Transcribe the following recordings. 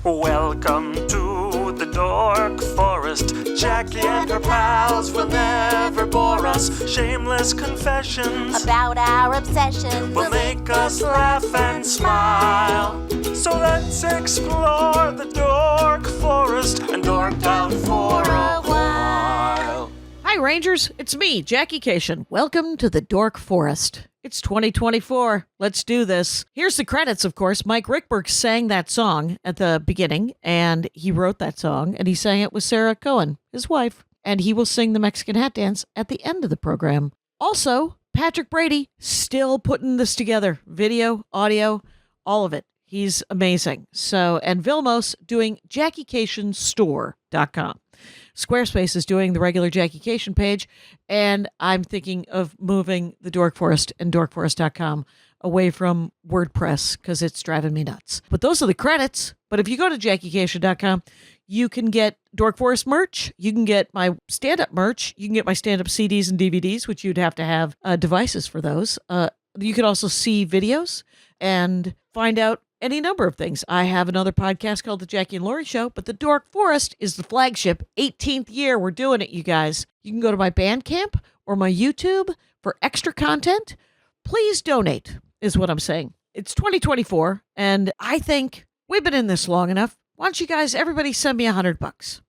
Welcome to the Dork Forest. Jackie and her pals will never bore us. Shameless confessions about our obsession will make us laugh and smile. So let's explore the Dork Forest and dork out for a while. Hi, Rangers. It's me, Jackie Kashian. Welcome to the Dork Forest. It's 2024. Let's do this. Here's the credits, of course. Mike Ruekberg sang that song at the beginning, and he wrote that song, and he sang it with Sarah Cohen, his wife, and he will sing the Mexican hat dance at the end of the program. Also, Patrick Brady, still putting this together. Video, audio, all of it. He's amazing. So, and Vilmos doing JackieKashianStore.com. Squarespace is doing the regular Jackie Kashian page, and I'm thinking of moving the Dork Forest and dorkforest.com away from WordPress because it's driving me nuts. But those are the credits. But if you go to JackieKashian.com, you can get Dork Forest merch. You can get my stand-up merch. You can get my stand-up CDs and DVDs, which you'd have to have devices for those. You can also see videos and find out any number of things. I have another podcast called The Jackie and Laurie Show, but the Dork Forest is the flagship. 18th year. We're doing it, you guys. You can go to my Bandcamp or my YouTube for extra content. Please donate, is what I'm saying. It's 2024, and I think we've been in this long enough. Why don't you guys, everybody send me $100?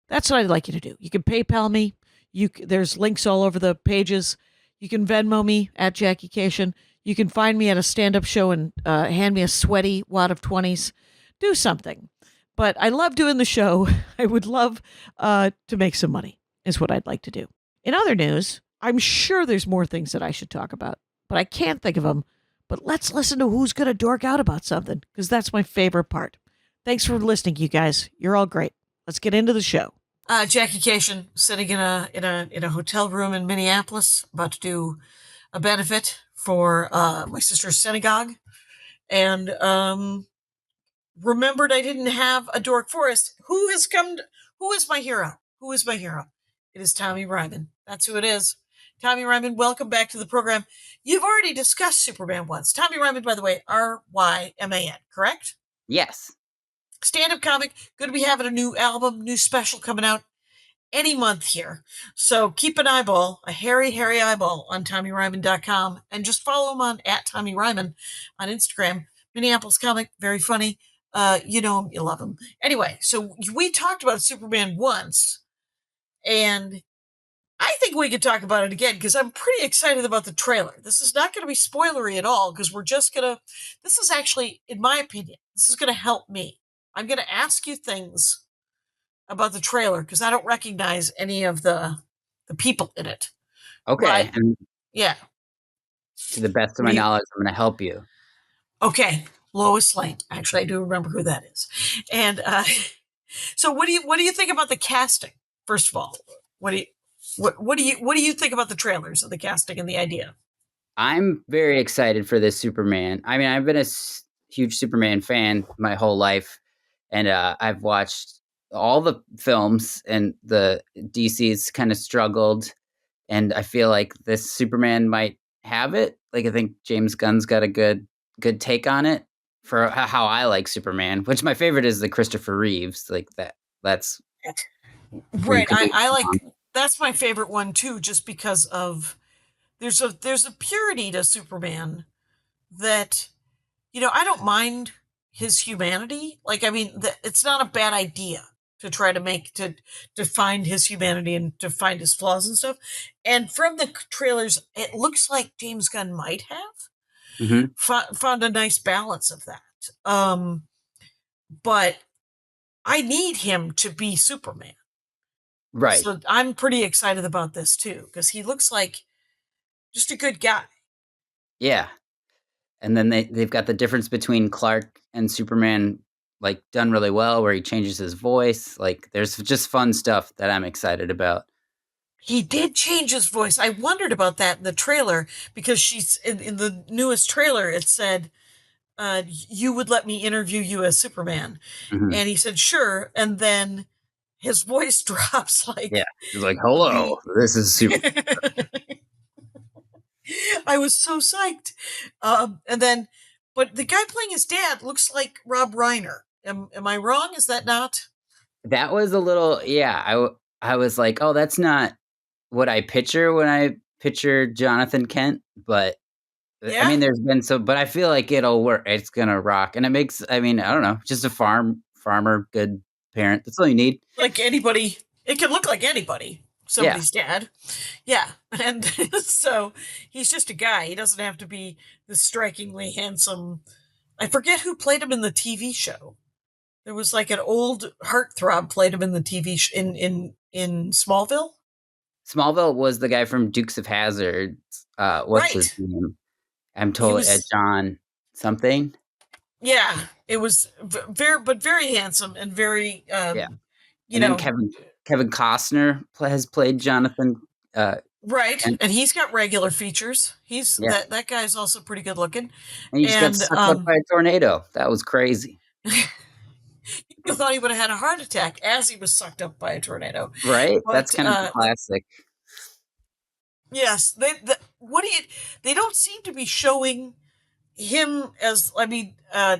That's what I'd like you to do. You can PayPal me. There's links all over the pages. You can Venmo me at Jackie Kashian. You can find me at a stand-up show and hand me a sweaty wad of 20s. Do something. But I love doing the show. I would love to make some money, is what I'd like to do. In other news, I'm sure there's more things that I should talk about, but I can't think of them. But let's listen to who's going to dork out about something, because that's my favorite part. Thanks for listening, you guys. You're all great. Let's get into the show. Jackie Kashian, sitting in a hotel room in Minneapolis, about to do a benefit for my sister's synagogue, and remembered I didn't have a Dork Forest. Who is my hero? Who is my hero? It is Tommy Ryman. That's who it is. Tommy Ryman, welcome back to the program. You've already discussed Superman once. Tommy Ryman, by the way, R-Y-M-A-N, correct? Yes. Stand-up comic. Going to be having a new album, new special coming out any month here. So keep an eyeball, a hairy eyeball on TommyRyman.com, and just follow him on @TommyRyman on Instagram. Minneapolis comic, very funny. You know him, you love him. Anyway, so we talked about Superman once, and I think we could talk about it again because I'm pretty excited about the trailer. This is not going to be spoilery at all because this is actually, in my opinion, this is going to help me. I'm going to ask you things about the trailer because I don't recognize any of the people in it. Okay. And yeah. to the best of my knowledge, I'm going to help you. Okay. Lois Lane. Actually, I do remember who that is. And so what do you think about the casting? First of all, what do you think about the trailers and the casting and the idea? I'm very excited for this Superman. I mean, I've been a huge Superman fan my whole life, and I've watched all the films, and the DC's kind of struggled, and I feel like this Superman might have it. Like, I think James Gunn's got a good take on it for how I like Superman, which my favorite is the Christopher Reeves. Like that's right. I like, that's my favorite one too, just because of there's a purity to Superman that, I don't mind his humanity. Like, I mean, it's not a bad idea to try to find his humanity and to find his flaws and stuff. And from the trailers, it looks like James Gunn might have found a nice balance of that. But I need him to be Superman. Right. So I'm pretty excited about this too, because he looks like just a good guy. Yeah. And then they've got the difference between Clark and Superman, like, done really well, where he changes his voice. Like, there's just fun stuff that I'm excited about. He did change his voice. I wondered about that in the trailer because she's in the newest trailer. It said, "You would let me interview you as Superman," and he said, "Sure." And then his voice drops like, yeah, he's like, "Hello, this is Superman." I was so psyched. And then, but the guy playing his dad looks like Rob Reiner. Am I wrong? Is that not? That was a little, yeah. I was like, oh, that's not what I picture when I picture Jonathan Kent. But I Yeah, mean, there's been but I feel like it'll work. It's gonna rock, and it makes. I mean, I don't know, just a farmer, good parent. That's all you need. like anybody. It can look like anybody. Yeah, Somebody's dad. Yeah, and so he's just a guy. He doesn't have to be the strikingly handsome. I forget who played him in the TV show. There was like an old heartthrob played him in the TV in Smallville. Smallville was the guy from Dukes of Hazzard. What's his Right. name? I'm He told was. John something. Yeah. It was very, but very handsome and very. Yeah, You and then know, Kevin Costner has played Jonathan. Uh, right. and And he's got regular features. He's yeah, that guy's also pretty good looking. and he just got And sucked up by a tornado. That was crazy, you thought he would have had a heart attack as he was sucked up by a tornado. right? That's But kind of classic. yes, what do you? They don't seem to be showing him as. I mean,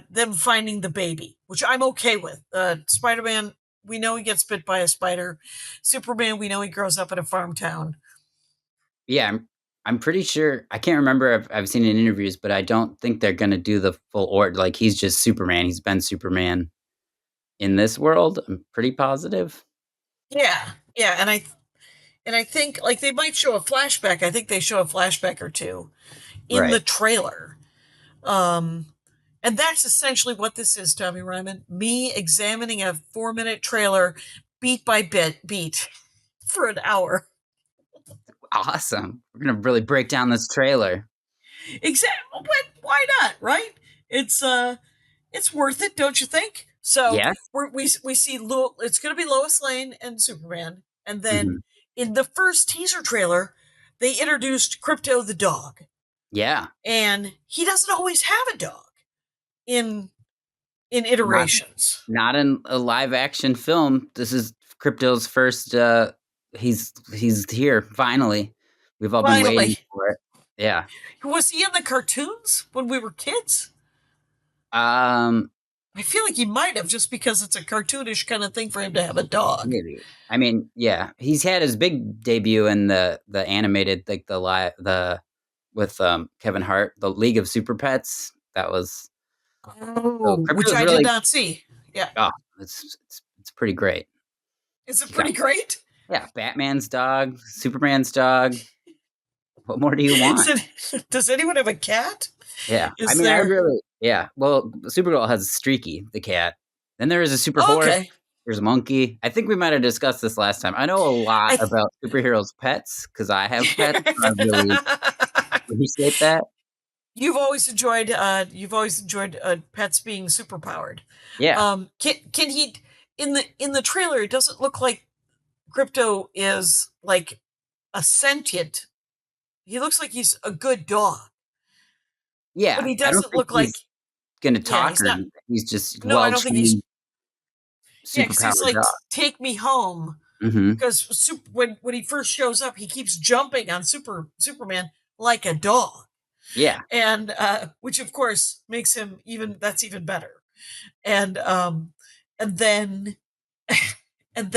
them finding the baby, which I'm okay with. Spider-Man, we know he gets bit by a spider. Superman, we know he grows up in a farm town. Yeah, I'm pretty sure. I can't remember. I've seen it in interviews, but I don't think they're gonna do the full order. Like he's just Superman. He's been Superman in this world. I'm pretty positive. Yeah, yeah, and I think like they might show a flashback. I think they show a flashback or two in Right. the trailer. Um, and that's essentially what this is, Tommy Ryman. Me examining a 4-minute trailer beat by beat for an hour. Awesome. We're gonna really break down this trailer. Exactly. But why not? Right? It's worth it, don't you think? So Yes. we see it's going to be Lois Lane and Superman, and then Mhm. in the first teaser trailer, they introduced Crypto the dog, Yeah. and he doesn't always have a dog in Not iterations. not in a live action film. This is Crypto's first. He's here finally. We've all been waiting Finally, for it. Yeah. was he in the cartoons when we were kids? Um. I feel like he might have, just because it's a cartoonish kind of thing for him to have a dog. Maybe. I mean, yeah. He's had his big debut in the animated, like the with Kevin Hart, the League of Super Pets. That was so Oh, which Crypto's I did really. not see. Yeah. Oh, it's pretty great. Is it You got pretty great? Yeah, Batman's dog, Superman's dog. What more do you want? Does anyone have a cat? Yeah, I Is mean, I there? really, yeah. Well, Supergirl has Streaky, the cat. Then there is a super Oh, horse. okay. There's a monkey. I think we might have discussed this last time. I know a lot I th- about superheroes' pets because I have pets. I really appreciate that. You've always enjoyed pets being superpowered. Yeah, Can he in the trailer? It doesn't look like Crypto is like a sentient. He looks like he's a good dog, but yeah. he I don't doesn't think look like. he's gonna Yeah, talk he's or not. anything. He's just No, I well don't think he's. trained, Yeah, because he's superpowered like, dog. take me home. Mm-hmm. Because when he first shows up, he keeps jumping on Superman like a dog, Yeah, and which of course makes him even better. And and then and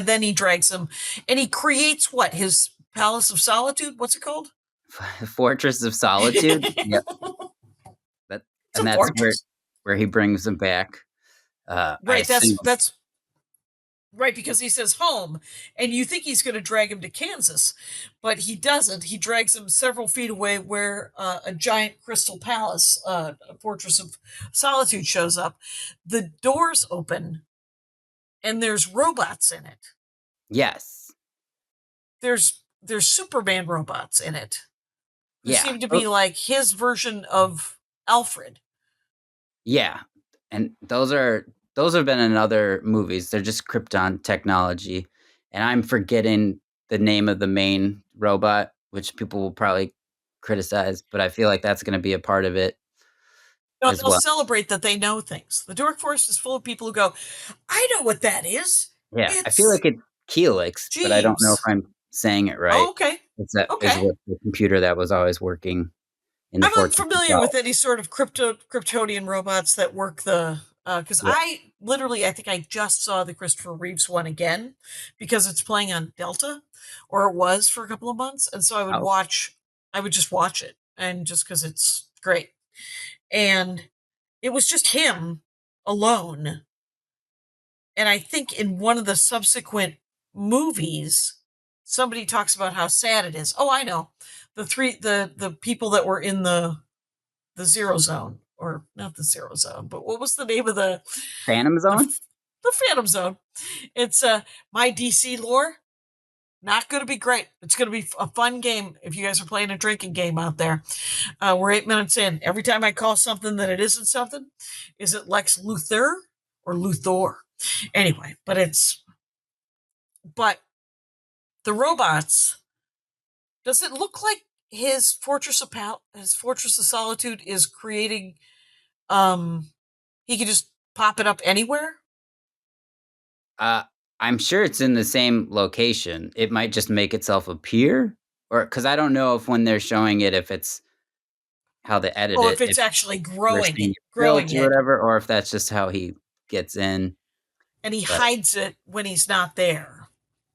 then he drags him, and he creates what, his Palace of Solitude. What's it called? Fortress of Solitude. Yep. That It's and a that's fortress, where he brings him back. I right? assume. That's right, because he says home, and you think he's going to drag him to Kansas, but he doesn't. He drags him several feet away, where a giant crystal palace, a fortress of solitude, shows up. The doors open, and there's robots in it. Yes. There's Superman robots in it, who Yeah. seem to be like his version of Alfred. Yeah. And those have been in other movies. They're just Krypton technology. And I'm forgetting the name of the main robot, which people will probably criticize, but I feel like that's going to be a part of it No, as they'll well. celebrate that they know things. The Dork Forest is full of people who go, "I know what that is. Yeah. I feel It's like it's Helix, but I don't know if Jeeves." I'm saying it Oh, right. okay. It's that is Okay. what the computer that was always working in the I'm Fortress unfamiliar itself. with any sort of Kryptonian robots that work the because Yeah. literally, I think I just saw the Christopher Reeves one again because it's playing on Delta, or it was for a couple of months, and so Oh, I would just watch it, and just because it's great, and it was just him alone, and I think in one of the subsequent movies, somebody talks about how sad it is. Oh, I know, the people that were in the zero zone, or not the zero zone, but what was the name of Phantom the Zone? the Phantom Zone? It's my DC lore. Not going to be great. It's going to be a fun game if you guys are playing a drinking game out there. We're 8 minutes in. Every time I call something that it isn't something, is it Lex Luthor or Luthor? Anyway, but the robots. Does it look like his Fortress of Solitude is creating? He could just pop it up anywhere. Uh, I'm sure it's in the same location. It might just make itself appear, or because I don't know if when they're showing it, if it's how they edit Oh, it, if it's if actually we're seeing it growing built or it, whatever, or if that's just how he gets in. and he But hides it when he's not there.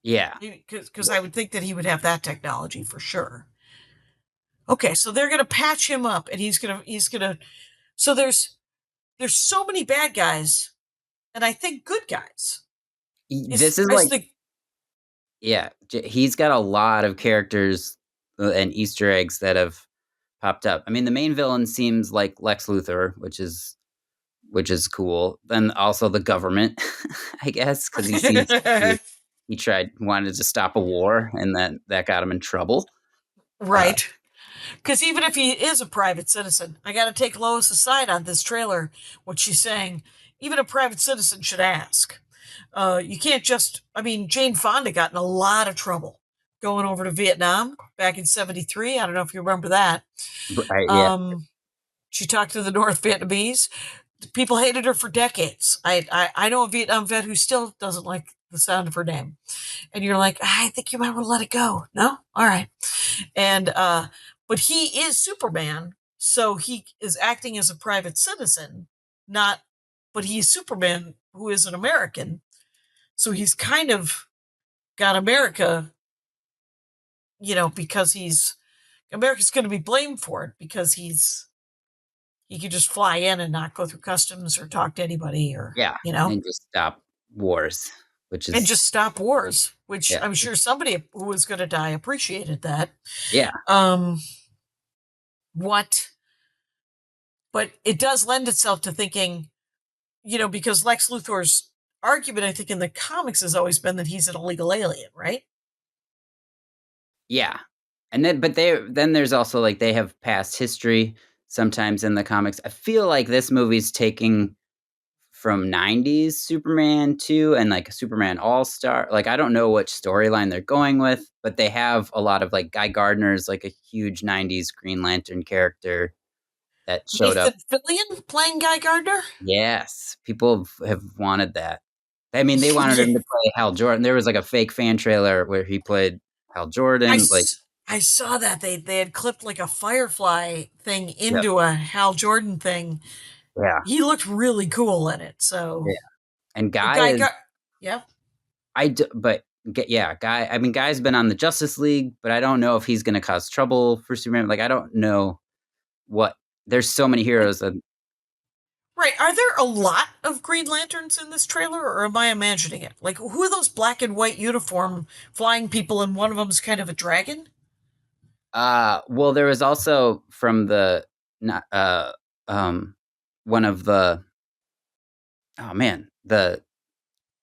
yeah, Because I would think that he would have that technology for sure. Okay, so they're gonna patch him up, and he's gonna. So there's so many bad guys, and I think good guys. this is Is like, the yeah, he's got a lot of characters and Easter eggs that have popped up. I mean, the main villain seems like Lex Luthor, which is cool. Then also the government, I guess, because he wanted to stop a war, and that got him in trouble. right? Because even if he is a private citizen, I got to take Lois's side on this trailer. What she's saying, even a private citizen should ask. You can't just. I mean, Jane Fonda got in a lot of trouble going over to Vietnam back in '73. I don't know if you remember that. Right? Yeah, Um, she talked to the North Vietnamese. People hated her for decades. I know a Vietnam vet who still doesn't like the sound of her name. And you're like, I think you might want to let it go. No? All right. And but he is Superman, so he is acting as a private citizen, not but he's Superman who is an American. So he's kind of got America, because America's going to be blamed for it because he could just fly in and not go through customs or talk to anybody, or yeah, and just stop wars, which and is just stop wars, which yeah, I'm sure somebody who was going to die appreciated that. yeah, Um, what, but it does lend itself to thinking, because Lex Luthor's argument, I think, in the comics has always been that he's an illegal alien, right? yeah. And then there's also like they have past history sometimes in the comics. I feel like this movie's taking from 90s Superman 2 and like Superman All-Star. Like I don't know which storyline they're going with, but they have a lot of like Guy Gardner's like a huge 90s Green Lantern character that showed up. Nathan Fillion playing Guy Gardner. Yes, people have wanted that. I mean, they wanted Yeah. him to play Hal Jordan. There was like a fake fan trailer where he played Hal I, Jordan. Like, I saw that they had clipped like a Firefly thing yep, into a Hal Jordan thing. yeah, He looked really cool in it. So yeah. And Guy Guy is Gar, yeah. but yeah, Guy. I mean, Guy's been on the Justice League, but I don't know if he's going to cause trouble for Superman. Like, I don't know what. There's so many heroes. And Right. Are there a lot of Green Lanterns in this trailer, or am I imagining it? Like, who are those black and white uniform flying people, and one of them's kind of a dragon? well, there was also from the not one of the oh man the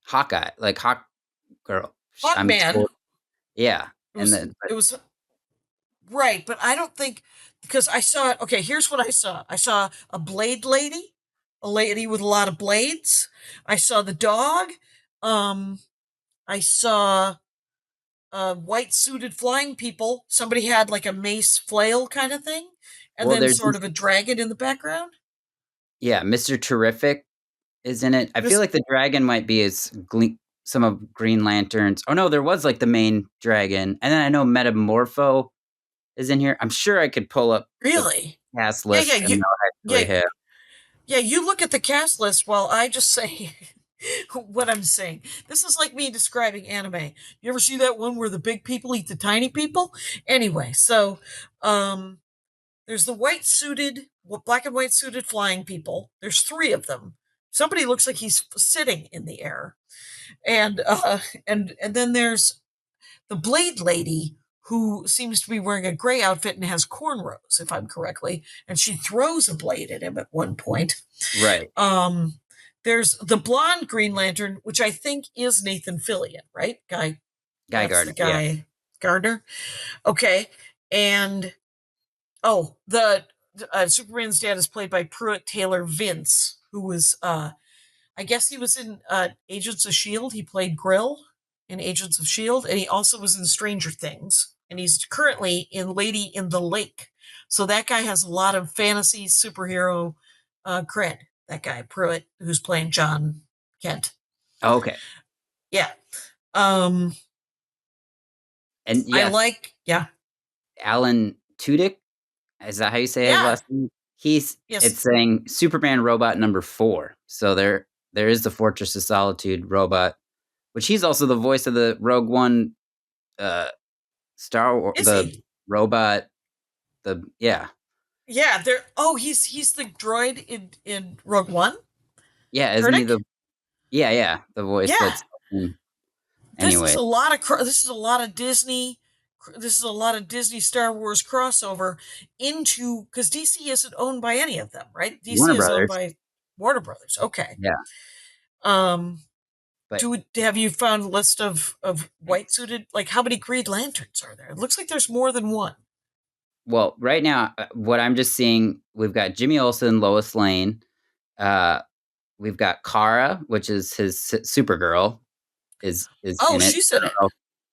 Hawkeye like Hawk girl. I'm Hawkman. told, yeah, It and was. then It was right, but I don't think because I saw it. Okay, here's what I saw. I saw a blade lady, a lady with a lot of blades. I saw the dog. Um, I saw white suited flying people. Somebody had like a mace flail kind of thing, and well, then there's sort of a dragon in the background. yeah, Mr. Terrific is in it. I feel This like the dragon might be some of Green Lantern's. Oh no, there was like the main dragon, and then I know Metamorpho is in here. I'm sure I could pull up the really, cast yeah, list and they'll yeah, actually have. yeah. You look at the cast list while I just say what I'm saying. This is like me describing anime. You ever see that one where the big people eat the tiny people? Anyway, so um there's the black and white suited flying people. There's three of them. Somebody looks like he's sitting in the air. And and then there's the Blade Lady who seems to be wearing a gray outfit and has cornrows, if I'm correctly, and she throws a blade at him at one point. Right. There's the blonde Green Lantern, which I think is Nathan Fillion, right? Guy That's Gardner. the guy, yeah. Gardner. Okay, and the Superman's dad is played by Pruitt Taylor Vince, who was I guess he was in Agents of Shield. He played Grill in Agents of Shield, and he also was in Stranger Things. And he's currently in Lady in the Lake. So that guy has a lot of fantasy superhero cred. That guy Pruitt, who's playing John Kent. Okay. Yeah. And yes, yeah. Alan Tudyk. Is that how you say his last name? It's saying Superman robot number 4. So there is the Fortress of Solitude robot, which he's also the voice of the Rogue One Star Wars, robot. Yeah, he's the droid in Rogue One. Yeah, isn't he the voice that's anyway. This is a lot of Disney. This is a lot of Disney Star Wars crossover into, because DC isn't owned by any of them, right? DC is owned by Warner Brothers. Okay. Yeah. But have you found a list of white suited, like how many Green Lanterns are there? It looks like there's more than one. Well, right now, what I'm just seeing, we've got Jimmy Olsen, Lois Lane. We've got Kara, which is his Supergirl, is in it. She's in it.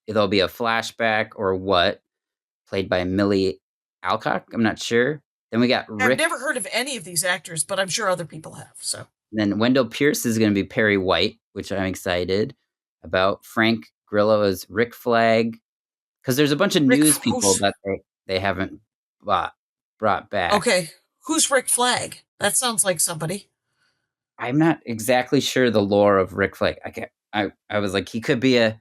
It'll be a flashback or what, played by Millie Alcock. I'm not sure. Then we got Rick. I've never heard of any of these actors, but I'm sure other people have. So then Wendell Pierce is going to be Perry White, which I'm excited about. Frank Grillo is Rick Flag, because there's a bunch of news people that they haven't brought back. Okay, who's Rick Flag? That sounds like somebody. I'm not exactly sure the lore of Rick Flag. I was like, he could be a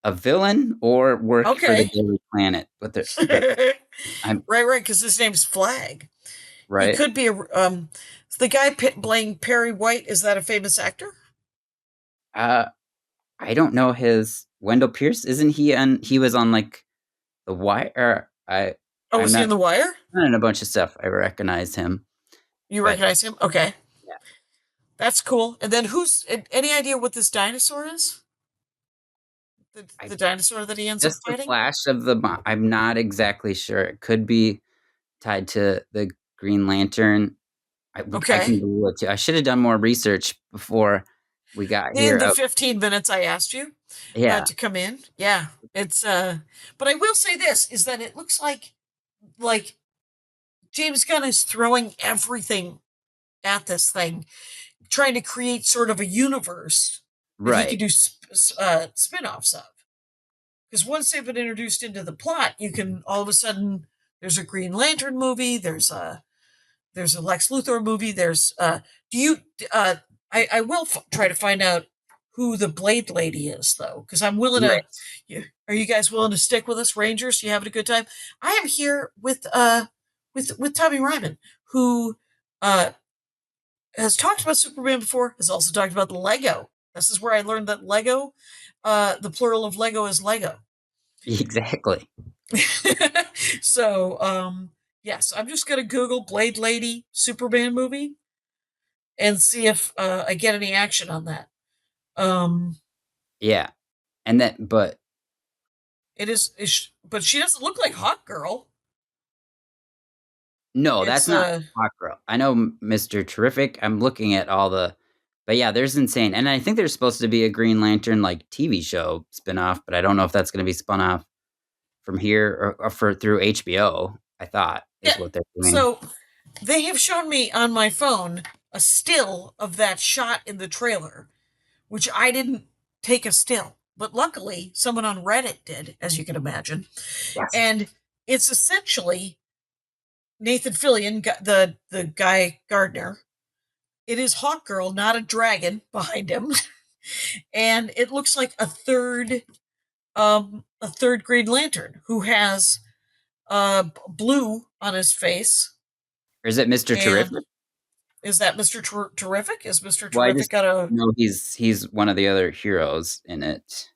villain or work for the Daily Planet. But right, because his name's Flag. Right. He could be the guy playing Perry White. Is that a famous actor? I don't know his Wendell Pierce. Isn't he on? He was on like The Wire. Was he in The Wire? And a bunch of stuff. I recognize him. You recognize him? Okay. Yeah. That's cool. And then any idea what this dinosaur is? The dinosaur that he ends up fighting? Just a flash of I'm not exactly sure. It could be tied to the Green Lantern. I can Google it too. I should have done more research before we got here. In the 15 minutes I asked you to come in. Yeah. It's but I will say this, is that it looks like James Gunn is throwing everything at this thing, trying to create sort of a universe that he can do spin-offs of. Because once they've been introduced into the plot, you can all of a sudden, there's a Green Lantern movie, there's a Lex Luthor movie, there's I will try to find out who the Blade Lady is, though, because I'm willing to. Are you guys willing to stick with us, Rangers? You having a good time? I am here with Tommy Ryman, who has talked about Superman before, has also talked about the Lego. This is where I learned that Lego, the plural of Lego is Lego. Exactly. So, yes, I'm just going to Google Blade Lady Superman movie and see if I get any action on that. Yeah. And then, but but she doesn't look like Hawk Girl. No, that's not Hawk Girl. I know Mr. Terrific. I'm looking at but yeah, there's Insane. And I think there's supposed to be a Green Lantern like TV show spinoff, but I don't know if that's going to be spun off from here or through HBO, I thought is what they're doing. So they have shown me on my phone a still of that shot in the trailer, which I didn't take a still, but luckily someone on Reddit did, as you can imagine. Yes. And it's essentially Nathan Fillion, the guy Gardner. It is Hawk Girl, not a dragon, behind him. and it looks like a third Green Lantern who has blue on his face. Or is it Mr. And Terrific? is that Mr. Terrific? Is Mr. Well, I Terrific just got a know he's one of the other heroes in it,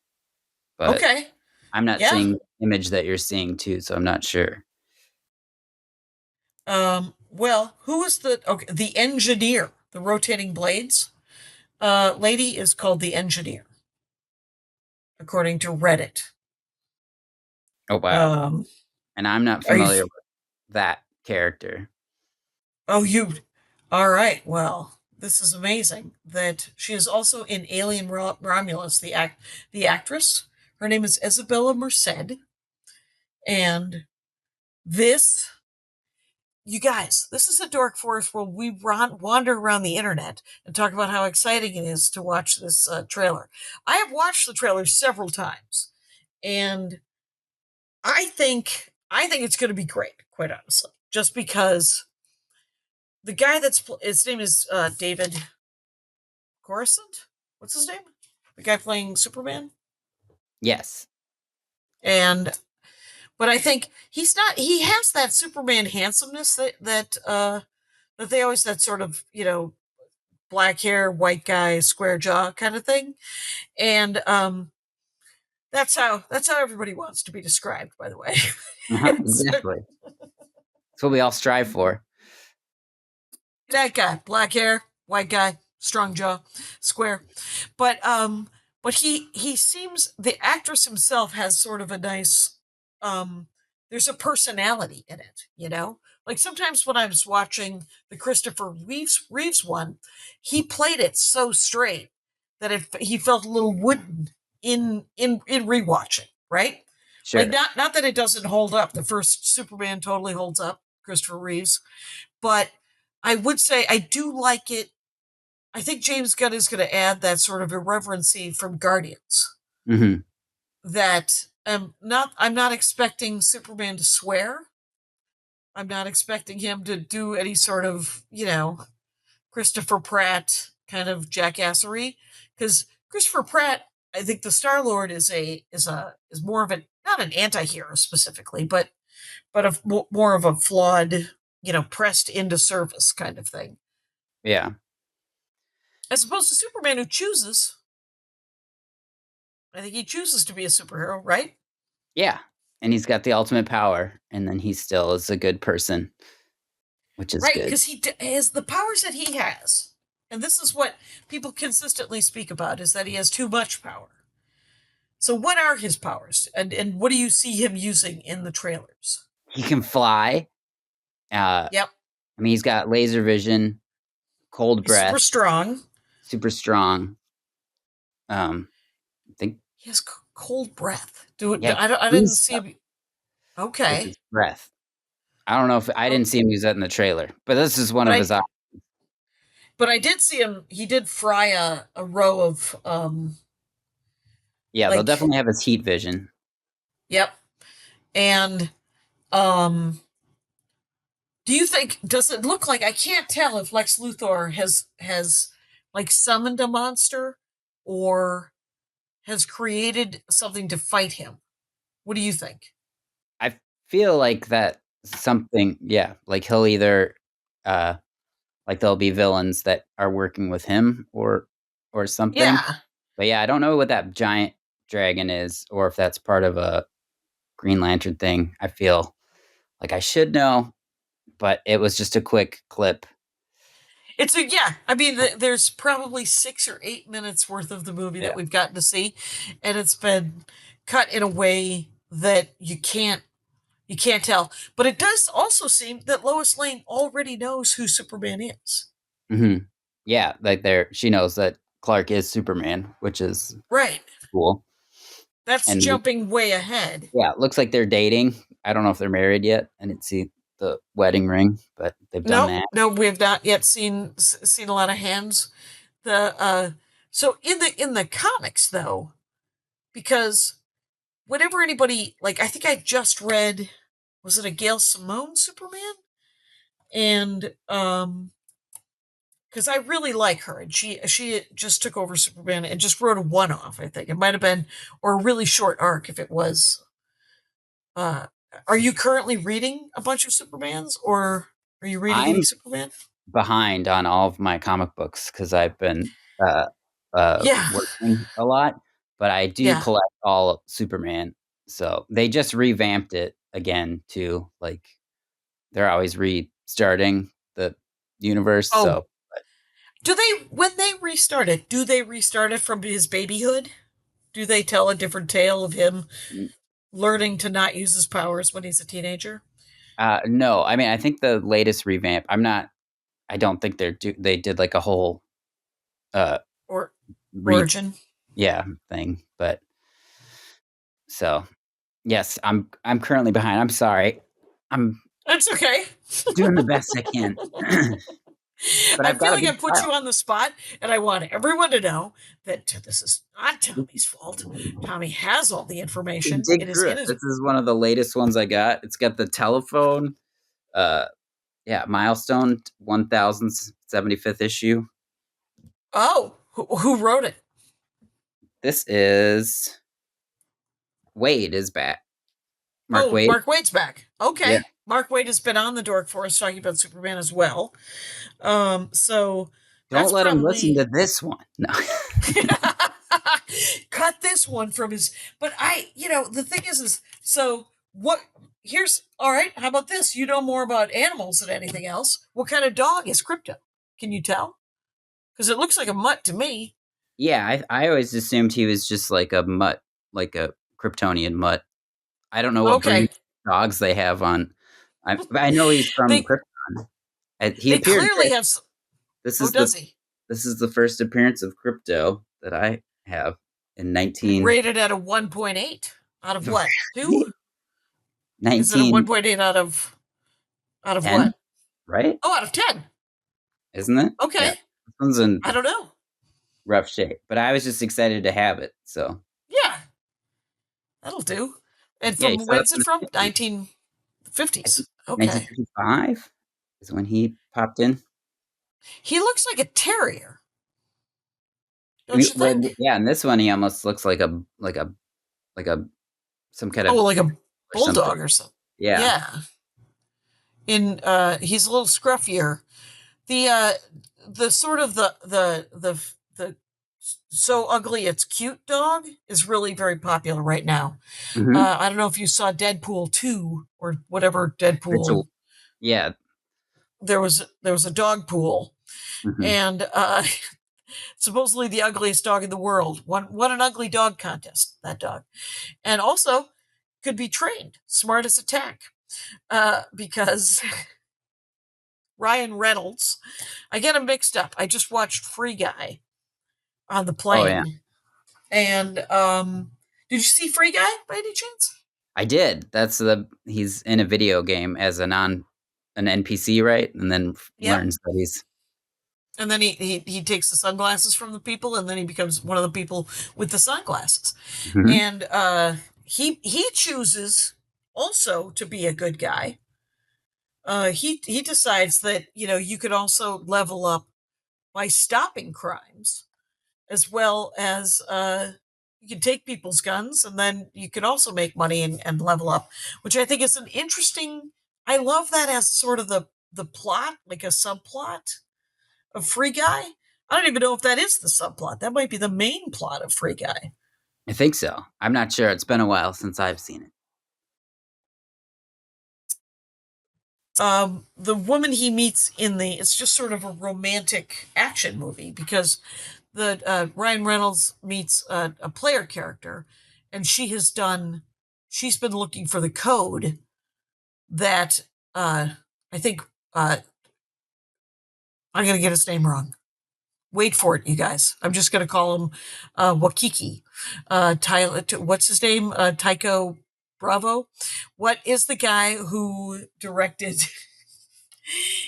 but okay? I'm not Yeah. seeing the image that you're seeing too, so I'm not sure. Well, who is the engineer? The rotating blades lady is called the engineer, according to Reddit. Oh wow. Um, And I'm not are you? familiar with that character. Oh, you. All right. Well, this is amazing. That she is also in Alien Romulus, the actress. Her name is Isabella Merced, and this you guys, this is a Dork Forest where we wander around the internet and talk about how exciting it is to watch this trailer. I have watched the trailer several times, and I think it's going to be great, quite honestly, just because the guy his name is David Coruscant. What's his name? The guy playing Superman, Yes. and but I think he's not. He has that Superman handsomeness that they always that sort of black hair, white guy, square jaw kind of thing. And that's how everybody wants to be described, by the way. Exactly. That's what we all strive for. That guy, black hair, white guy, strong jaw, square. But he seems the actress himself has sort of a nice there's a personality in it. Like sometimes when I was watching the Christopher Reeves one, he played it so straight that he felt a little wooden in rewatching, right? Like Sure. not that it doesn't hold up. The first Superman totally holds up, Christopher Reeves, but I would say I do like it. I think James Gunn is going to add that sort of irreverency from Guardians. Hmm. That I'm not expecting Superman to swear. I'm not expecting him to do any sort of Christopher Pratt kind of jackassery, because Christopher Pratt, I think the Star Lord is more of an not an anti-hero specifically, but more of a flawed, pressed into service kind of thing, Yeah. as opposed to Superman who chooses. I think he chooses to be a superhero, right? Yeah. And he's got the ultimate power, and then he still is a good person, which is Right, good. because he has the powers that he has, and this is what people consistently speak about: is that he has too much power. So, what are his powers, and what do you see him using in the trailers? He can fly. Yep, I mean, he's got laser vision, cold he's super breath, strong. super strong. I think, He has cold breath. Do it. yeah, I didn't he's see stuff him. with Okay, his breath. I don't know if I oh, didn't see him use that in the trailer, but this is one but of I his options. but I did see him. He did fry a row of Yeah, they'll like definitely have his heat vision. yep, and um do you think does it look like I can't tell if Lex Luthor has like summoned a monster or has created something to fight him? What do you think? I feel like that something, yeah, like he'll either, uh, like there'll be villains that are working with him or something. Yeah. But yeah, I don't know what that giant dragon is, or if that's part of a Green Lantern thing. I feel like I should know, but it was just a quick clip. It's a yeah. I mean, there's probably 6 or 8 minutes worth of the movie Yeah. that we've gotten to see, and it's been cut in a way that you can't tell. But it does also seem that Lois Lane already knows who Superman is. Hmm. Yeah, like she knows that Clark is Superman, which is Right. cool. That's And jumping way ahead. yeah, it looks like they're dating. I don't know if they're married yet. I didn't see the wedding ring, but they've done No, that. no, we have not yet seen a lot of hands. The so in the comics though, because whenever anybody like I think I just read was it a Gail Simone Superman? And because I really like her, and she just took over Superman and just wrote a one-off. I think it might have been, or a really short arc if it was. Uh, are you currently reading a bunch of Supermans, or are you reading any I'm Superman? behind on all of my comic books because I've been Yeah, working a lot, but I do yeah. collect all of Superman. So they just revamped it again too. Like they're always restarting the universe. Oh, So do they when they restart it? Do they restart it from his babyhood? Do they tell a different tale of him learning to not use his powers when he's a teenager? no, I mean I think the latest revamp. I'm not. I don't think they did like a whole uh Or re origin? yeah thing. But so yes, I'm currently behind. I'm sorry. I'm That's okay. doing the best I can. But I I've got feel a like I big put you pile. on the spot, and I want everyone to know that this is not Tommy's fault. Tommy has all the Can information. dig It is through in it. his. This is one of the latest ones I got. It's got the telephone, uh, yeah, milestone 1075th issue. Oh, who wrote it? This is Wade is back. Mark Oh, Wade. Mark Waid's back. Yeah. Okay. Mark Waid has been on the Dork Forest talking about Superman as well. So Don't that's let him listen probably to this one. No. cut this one from his. But the thing is so what? Here's all right. How about this? You know more about animals than anything else. What kind of dog is Crypto? Can you tell? Because it looks like a mutt to me. Yeah, I always assumed he was just like a mutt, like a Kryptonian mutt. I don't know what breed Okay, of dogs they have on. I know he's from they Krypton. He they appeared. clearly have. This Oh, is the does he? This is the first appearance of Crypto that I have in Rated at a 1.8 out of what? Two? Is it a 1910, 1.8 out of what? right? Oh, out of 10. Isn't it? Yeah. Okay. This one's in I don't know. rough shape, but I was just excited to have it. So, Yeah, that'll do. And yeah, he from showed up when's in it the from? 50s. I 1950s. think Okay. 1955 is when he popped in. He looks like a terrier, don't you think? Yeah, in this one he almost looks like a some kind Oh, of like a or something. bulldog or something. Yeah. Yeah. He's a little scruffier. The the sort of the so ugly it's cute dog is really very popular right now. Hmm. I don't know if you saw Deadpool 2 or whatever Deadpool. Ritual. Yeah. There was a dog pool, Hmm. and supposedly the ugliest dog in the world won an ugly dog contest. That dog, and also could be trained, smart as a tack, because Ryan Reynolds. I get him mixed up. I just watched Free Guy on the Oh yeah. plane, and did you see Free Guy by any chance? I did. He's in a video game as an NPC, right? And then Yep. learns that he's And then he takes the sunglasses from the people, and then he becomes one of the people with the sunglasses. Mhm. And he chooses also to be a good guy. He decides that you could also level up by stopping crimes, as well as you can take people's guns, and then you can also make money and level up, which I think is an interesting. I love that as sort of the plot, like a subplot of Free Guy. I don't even know if that is the subplot. That might be the main plot of Free Guy. I think so. I'm not sure. It's been a while since I've seen it. The woman he meets it's just sort of a romantic action movie because the Ryan Reynolds meets a player character, and she's been looking for the code that I think I'm going to get his name wrong. Wait for it, you guys. I'm just going to call him Wakiki. Tyler, what's his name? Tycho Bravo. What is the guy who directed?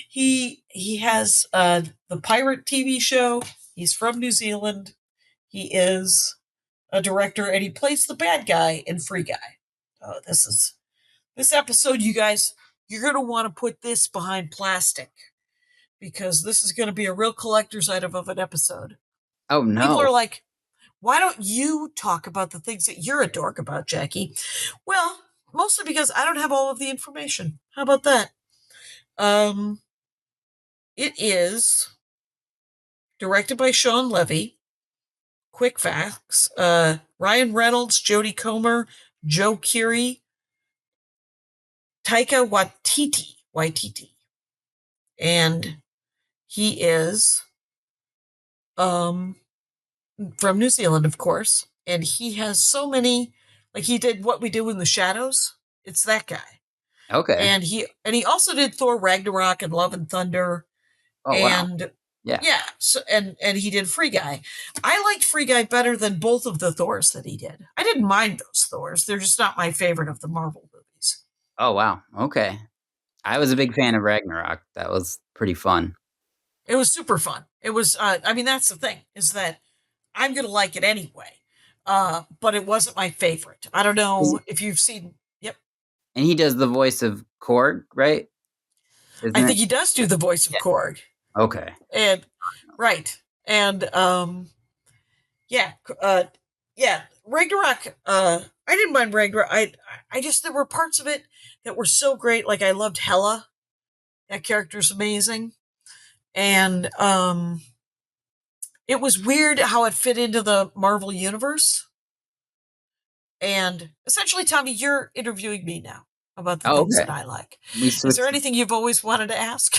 He has the pirate TV show. He's from New Zealand. He is a director, and he plays the bad guy in Free Guy. Oh, this episode, you guys. You're going to want to put this behind plastic because this is going to be a real collector's item of an episode. Oh People no. are like, why don't you talk about the things that you're a dork about, Jackie? Well, mostly because I don't have all of the information. How about that? It is directed by Sean Levy. Quick facts. Ryan Reynolds, Jodie Comer, Joe Keery, Taika Waititi. And he is from New Zealand, of course. And he has so many, like he did What We Do in the Shadows. It's that guy. Okay. And he also did Thor Ragnarok and Love and Thunder. Oh wow. And Yeah. yeah, so and he did Free Guy. I liked Free Guy better than both of the Thors that he did. I didn't mind those Thors. They're just not my favorite of the Marvel movies. Oh wow. Okay. I was a big fan of Ragnarok. That was pretty fun. It was super fun. It was I mean that's the thing, is that I'm going to like it anyway. But it wasn't my favorite. I don't know if you've seen. Yep. And he does the voice of Korg, right? Isn't I it? think he does do the voice of Korg. Okay. And right. And yeah, yeah, Ragnarok. I didn't mind Ragnarok. I just, there were parts of it that were so great. Like I loved Hela. That character's amazing, and it was weird how it fit into the Marvel universe. And essentially, Tommy, you're interviewing me now about the Oh, things okay. that I like. We Is there switched. anything you've always wanted to ask?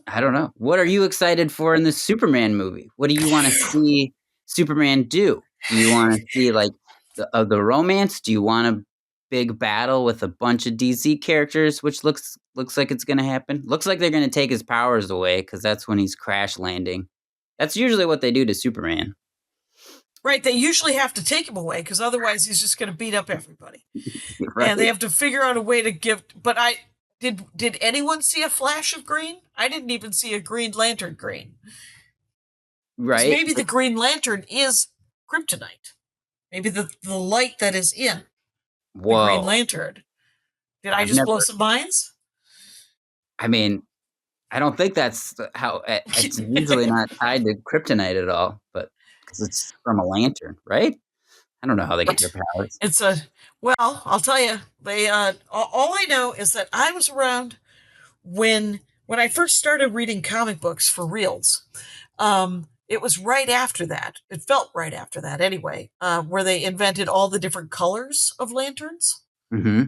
I don't know. What are you excited for in the Superman movie? What do you want to see Superman do? Do you want to see like the romance? Do you want a big battle with a bunch of DC characters, which looks like it's going to happen? Looks like they're going to take his powers away because that's when he's crash landing. That's usually what they do to Superman. Right, they usually have to take him away because otherwise he's just going to beat up everybody. Right? And they have to figure out a way to give. But I did anyone see a flash of green? I didn't even see a Green Lantern green. Right? Maybe the Green Lantern is kryptonite. Maybe the light that is in the Green Whoa. Lantern. Did I I've just blow never. some minds? I mean, I don't think that's how it's usually not tied to kryptonite at all, but because it's from a lantern, right? I don't know how they get their Right. powers. It's a, well, I'll tell you. They all I know is that I was around when I first started reading comic books for reals. It was right after that. It felt right after that anyway, where they invented all the different colors of lanterns. Mm-hmm.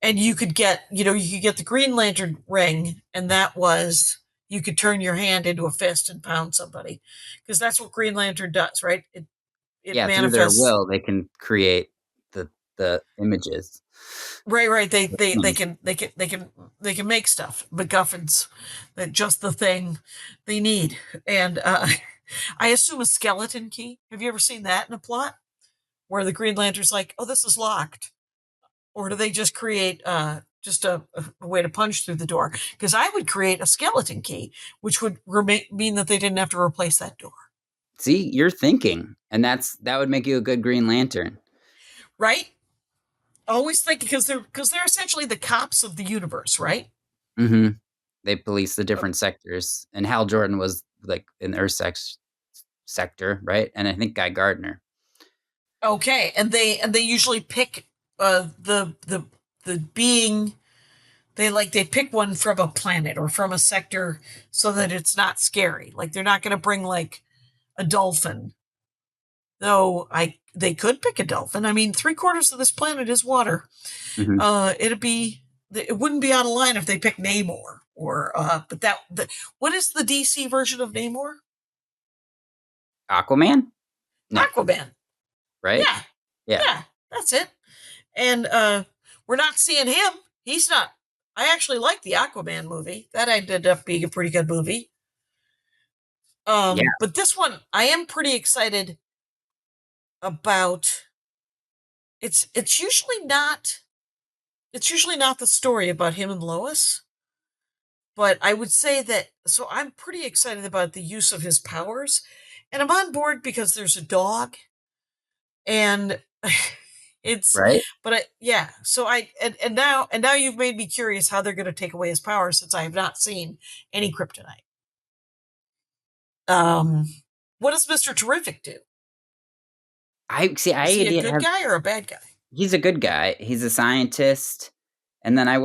And you could get, the Green Lantern ring, and that was, you could turn your hand into a fist and pound somebody, because that's what Green Lantern does, right? It Yeah, through their manifests. will, they can create the images. Right. They The they they things. can they can they can they can make stuff, MacGuffins, that just the thing they need. And I assume a skeleton key. Have you ever seen that in a plot where the Green Lantern's like, "Oh, this is locked," or do they just create just a way to punch through the door? Because I would create a skeleton key, which would mean that they didn't have to replace that door. See, you're thinking, and that would make you a good Green Lantern. Right? Always think, because they're essentially the cops of the universe, right? Mm-hmm. They police the different sectors, and Hal Jordan was like in the Earth sector, right? And I think Guy Gardner. Okay, and they usually pick the being, they pick one from a planet or from a sector so that it's not scary. Like they're not going to bring like a dolphin. Though they could pick a dolphin. I mean, 3/4 of this planet is water. Mm-hmm. It wouldn't be out of line if they picked Namor, or what is the DC version of Namor? Aquaman? No, Aquaman. right? Yeah, Yeah. that's it. And we're not seeing him. He's not. I actually like the Aquaman movie. That ended up being a pretty good movie. Yeah. But this one, I am pretty excited about. It's usually not. It's usually not the story about him and Lois. But I would say that. So I'm pretty excited about the use of his powers, and I'm on board because there's a dog, and It's right? yeah. So and now you've made me curious how they're going to take away his power since I have not seen any kryptonite. Um, what does Mister Terrific do? I see. Is I he a didn't good have. guy or a bad guy? He's a good guy. He's a scientist, and then I,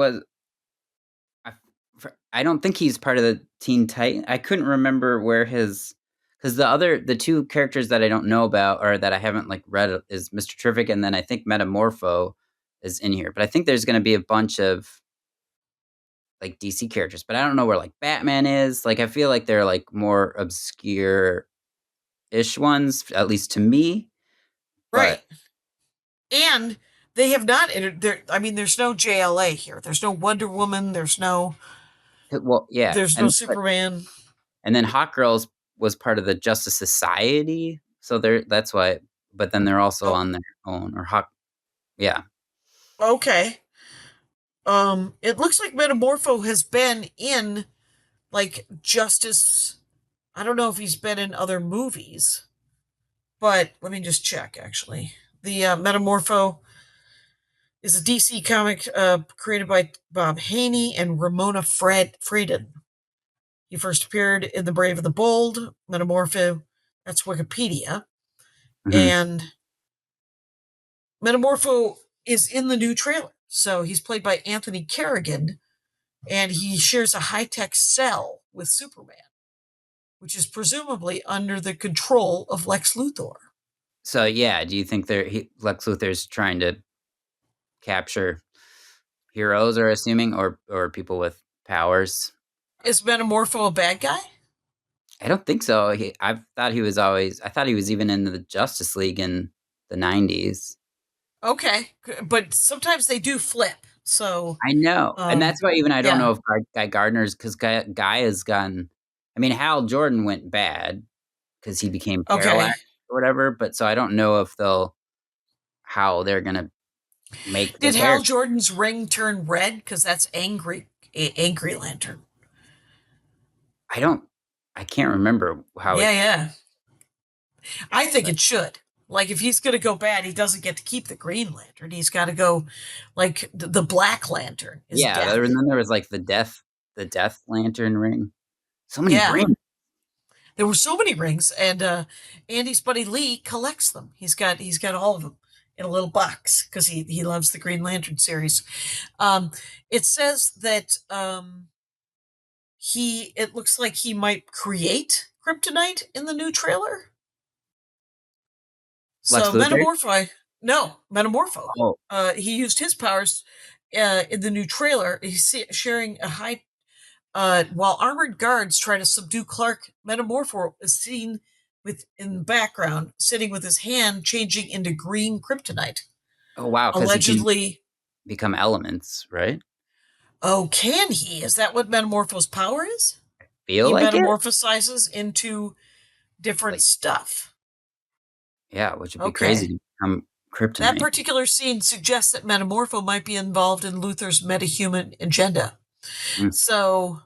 I don't think he's part of the Teen Titan. I couldn't remember where his because the two characters that I don't know about or that I haven't like read is Mr. Terrific, and then I think Metamorpho is in here. But I think there's going to be a bunch of like DC characters, but I don't know where like Batman is. Like I feel like they're like more obscure ish ones, at least to me. Right. But And they have not entered there. I mean, there's no JLA here. There's no Wonder Woman. well, yeah, There's no Superman. and then Hot Girls was part of the Justice Society, so that's why. But then they're also Oh, on their own or Hot, yeah. okay. It looks like Metamorpho has been in like Justice. I don't know if he's been in other movies, but let me just check. Actually, the Metamorpho is a DC comic created by Bob Haney and Ramona Frieden. He first appeared in The Brave and the Bold, Metamorpho. That's Wikipedia. Mhm. And Metamorpho is in the new trailer. So he's played by Anthony Carrigan, and he shares a high tech cell with Superman, which is presumably under the control of Lex Luthor. So yeah, do you think Lex Luthor's trying to capture heroes, or assuming, or people with powers? Is Metamorpho a bad guy? I don't think so. I thought he was even in the Justice League in the 90s. Okay, but sometimes they do flip. So, I know. And that's why even I don't yeah, know if Guy Gardner's because Guy has gotten. I mean, Hal Jordan went bad because he became okay. parallax or whatever. But so I don't know if how they're gonna make the Did Hal character. Jordan's ring turn red? Because that's angry Lantern. I don't. I can't remember how Yeah, it. yeah. I think But it should. Like, if he's going to go bad, he doesn't get to keep the Green Lantern. He's got to go, like, the Black Lantern is yeah, death. and then there was like the Death Lantern ring. So many Yeah. rings. There were so many rings, and Andy's buddy Lee collects them. He's got all of them in a little box because he loves the Green Lantern series. Um, it says that it looks like he might create kryptonite in the new trailer. Lex So Luthor. Metamorpho. Oh, He used his powers in the new trailer. He's sharing a high. While armored guards try to subdue Clark, Metamorpho is seen in the background, sitting with his hand changing into green kryptonite. oh wow, because he can Allegedly, become elements, right? oh, can he? Is that what Metamorpho's power is? Feel He like it? metamorphosizes into different Like stuff. yeah, which would be crazy Okay. to become That kryptonite. particular scene suggests that Metamorpho might be involved in Luther's metahuman agenda. Mm. So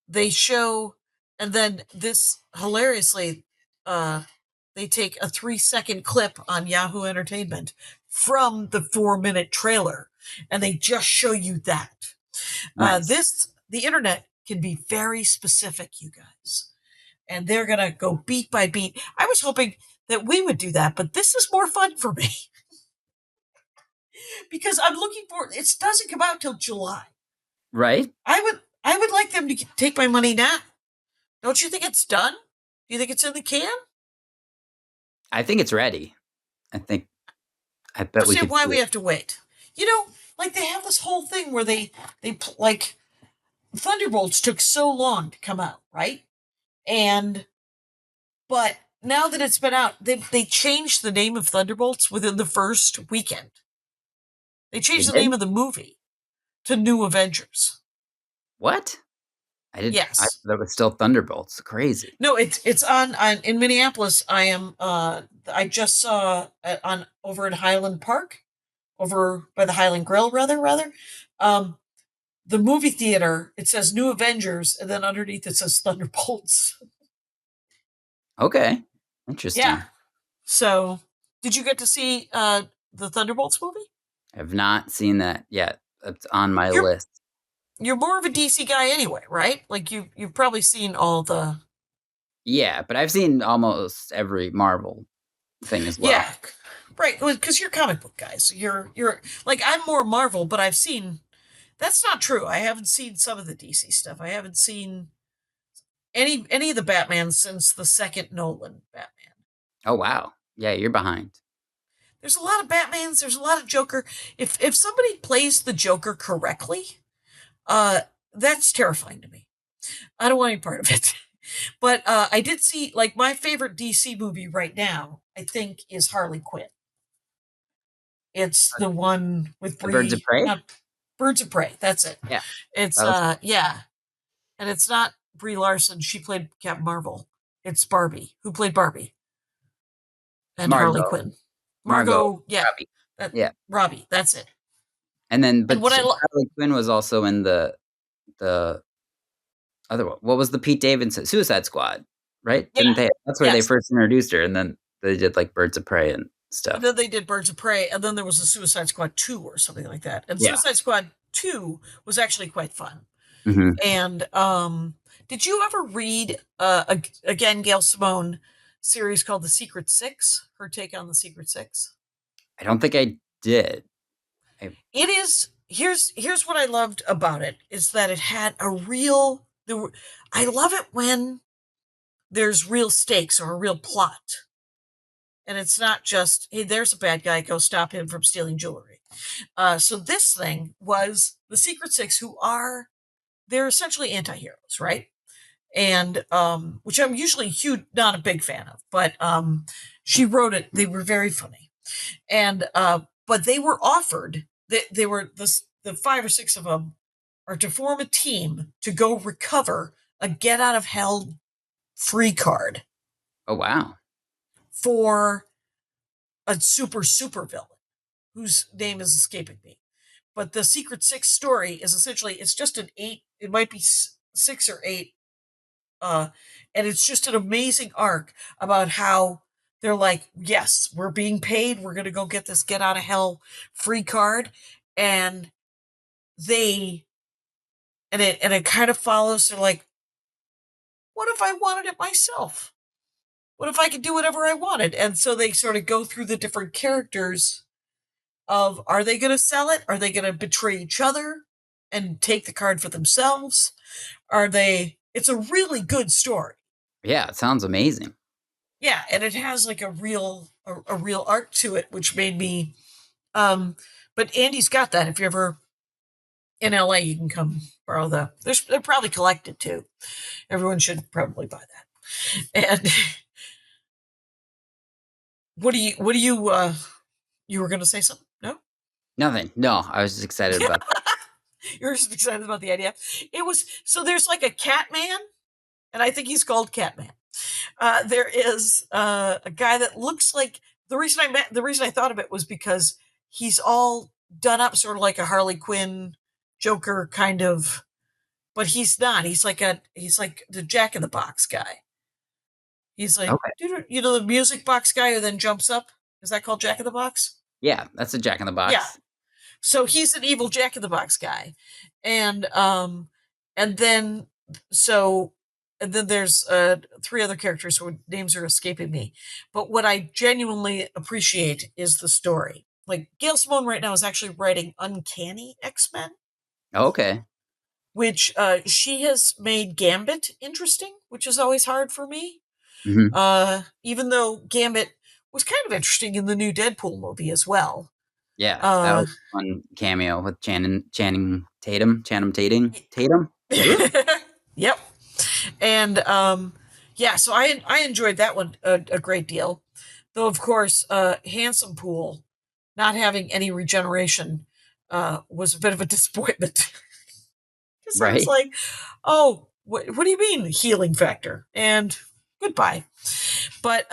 they show, and then this hilariously, they take a 3-second clip on Yahoo Entertainment from the 4-minute trailer, and they just show you that. Nice. The internet can be very specific, you guys, and they're gonna go beat by beat. I was hoping that we would do that, but this is more fun for me because I'm looking for it. Doesn't come out till July. Right? I would like them to take my money now. Don't you think it's done? Do you think it's in the can? I think it's ready. I bet we See could why see we it. have to wait. Like they have this whole thing where like Thunderbolts took so long to come out, right? And but now that it's been out, they changed the name of Thunderbolts within the first weekend. They They changed the did? name of the movie to New Avengers. What? Yes. That was still Thunderbolts. Crazy. No, it's on in Minneapolis. I just saw on over at Highland Park, over by the Highland Grill, rather. Um, the movie theater, it says New Avengers, and then underneath it says Thunderbolts. Okay. Yeah. Interesting. So, did you get to see the Thunderbolts movie? I've not seen that yet. It's on my You're list. you're more of a DC guy anyway, right? Like you've probably seen all the Yeah, but I've seen almost every Marvel thing as well. yeah, right. Because you're comic book guys. You're like I'm more Marvel, but I've seen. That's not true. I haven't seen some of the DC stuff. I haven't seen any of the Batman since the second Nolan Batman. Oh wow. Yeah, you're behind. There's a lot of Batmans. There's a lot of Joker. If somebody plays the Joker correctly, uh, that's terrifying to me. I don't want any part of it. But I did see like my favorite DC movie right now. I think is Harley Quinn. It's the one with The Birds of Bree, Prey? not Birds of Prey. That's it. Yeah. It's That was yeah, and it's not Brie Larson. She played Captain Marvel. It's Barbie who played Barbie and Harley Margot. Quinn. Margot Margot, yeah, Robbie. that, Yeah. Robbie. That's it. And then And but what I Harley Quinn was also in the other one. What was the Pete Davidson Suicide Squad, right? yeah, Didn't they? That's where they yes. first introduced her, and then they did like Birds of Prey and And stuff. then they did Birds of Prey, and then there was a Suicide Squad 2 or something like that. And Yeah. Suicide Squad 2 was actually quite fun. Hmm. And did you ever read again Gail Simone series called The Secret Six? Her take on The Secret Six. I don't think I did. It is here's what I loved about it is that it had a real I love it when there's real stakes or a real plot. And it's not just, hey, there's a bad guy, go stop him from stealing jewelry. So this thing was the Secret Six, they're essentially anti-heroes, right? And which I'm usually huge, not a big fan of, but she wrote it. They were very funny, and but they were offered. They were the five or six of them are to form a team to go recover a get out of hell free card Oh wow. for a super villain whose name is escaping me. But the Secret Six story is essentially it's just an 8. It might be 6 or 8 and it's just an amazing arc about how they're like, yes, we're being paid. We're going to go get this get out of hell free card. And they, and it kind of follows. They're like, what if I wanted it myself? What if I could do whatever I wanted? And so they sort of go through the different characters of, are they going to sell it? Are they going to betray each other and take the card for themselves? It's a really good story. Yeah, it sounds amazing. Yeah, and it has like a real arc to it, which made me. But Andy's got that. If you're ever in LA, you can come borrow they're probably collected too. Everyone should probably buy that. And what do you were going to say something? No, Nothing. No, I was just excited about you're just excited about the idea. It was so there's like a Catman, and I think he's called Catman. There is a guy that looks like the reason I thought of it was because he's all done up sort of like a Harley Quinn Joker kind of, but he's not. He's like the Jack in the Box guy. He's like, Okay. the music box guy who then jumps up. Is that called Jack in the Box? Yeah, that's a Jack in the Box. Yeah. So he's an evil Jack in the Box guy, and then so and then there's 3 other characters whose names are escaping me. But what I genuinely appreciate is the story. Like Gail Simone right now is actually writing Uncanny X-Men, Okay. which she has made Gambit interesting, which is always hard for me. Hmm. Even though Gambit was kind of interesting in the new Deadpool movie as well. Yeah, that was a fun cameo with Channing Tatum. Tatum. Yep. And yeah, so I enjoyed that one a great deal. Though of course, Handsome Pool not having any regeneration was a bit of a disappointment. Because I was Right. like, oh, what do you mean healing factor? And goodbye. But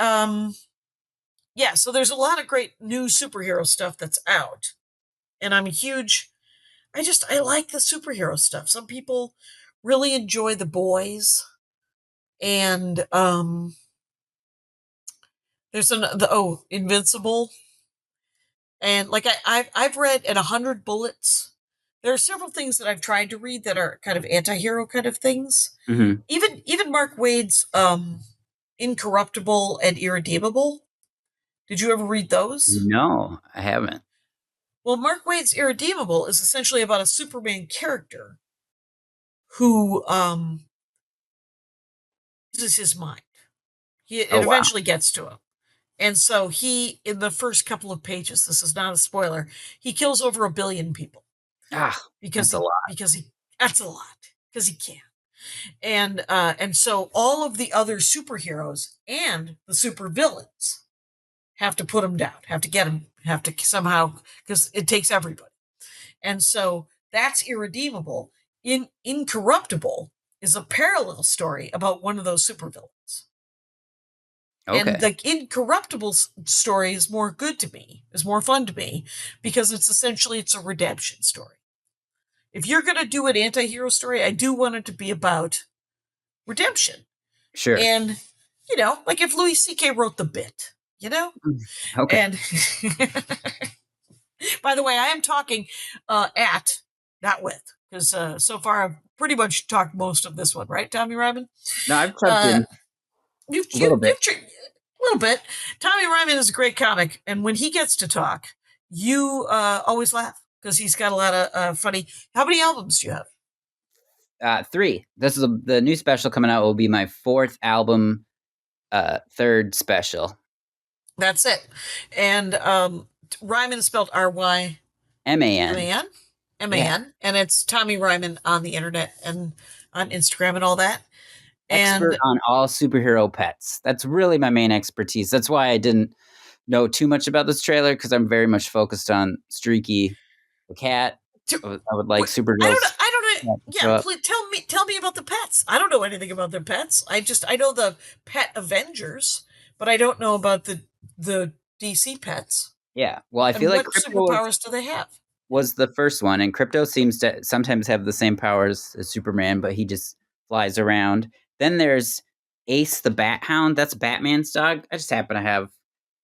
yeah, so there's a lot of great new superhero stuff that's out. And I'm a huge I like the superhero stuff. Some people really enjoy The Boys. And there's Invincible. And like I've read at 100 Bullets. There are several things that I've tried to read that are kind of anti-hero kind of things. Hmm. Even Mark Waid's Incorruptible and Irredeemable. Did you ever read those? No, I haven't. Well, Mark Waid's Irredeemable is essentially about a Superman character who loses his mind. Oh It wow. eventually gets to him. And so he, in the first couple of pages, this is not a spoiler, he kills over 1 billion people Ah, because that's a lot. that's a lot because he can. And so all of the other superheroes and the supervillains have to put him down, have to get him, have to somehow, because it takes everybody. And so that's Irredeemable. Incorruptible is a parallel story about one of those supervillains. And Okay. the Incorruptible story is more good to me, is more fun to me, because it's a redemption story. If you're going to do an anti-hero story, I do want it to be about redemption. Sure. And, like if Louis C.K. wrote The Bit, Okay. And by the way, I am talking at, not with, because so far I've pretty much talked most of this one, right, Tommy Ryman? No, I've jumped Uh, in a little bit. a little bit. Tommy Ryman is a great comic, and when he gets to talk, you always laugh because he's got a lot of funny. How many albums do you have? 3. This is the new special coming out will be my 4th album, 3rd special. That's it. And Ryman is spelled R-Y. MAN. M-A-N? Yeah. M-A-N. And it's Tommy Ryman on the internet and on Instagram and all that. Expert And on all superhero pets. That's really my main expertise. That's why I didn't know too much about this trailer, because I'm very much focused on Streaky the cat. I would like Supergirl's I don't know. cat to show Yeah, up. please tell me about the pets. I don't know anything about their pets. I know the Pet Avengers, but I don't know about the DC pets. Yeah. Well, I And feel like what Crypto superpowers do they have? was the first one, and Crypto seems to sometimes have the same powers as Superman, but he just flies around. Then there's Ace the Bat Hound. That's Batman's dog. I just happen to have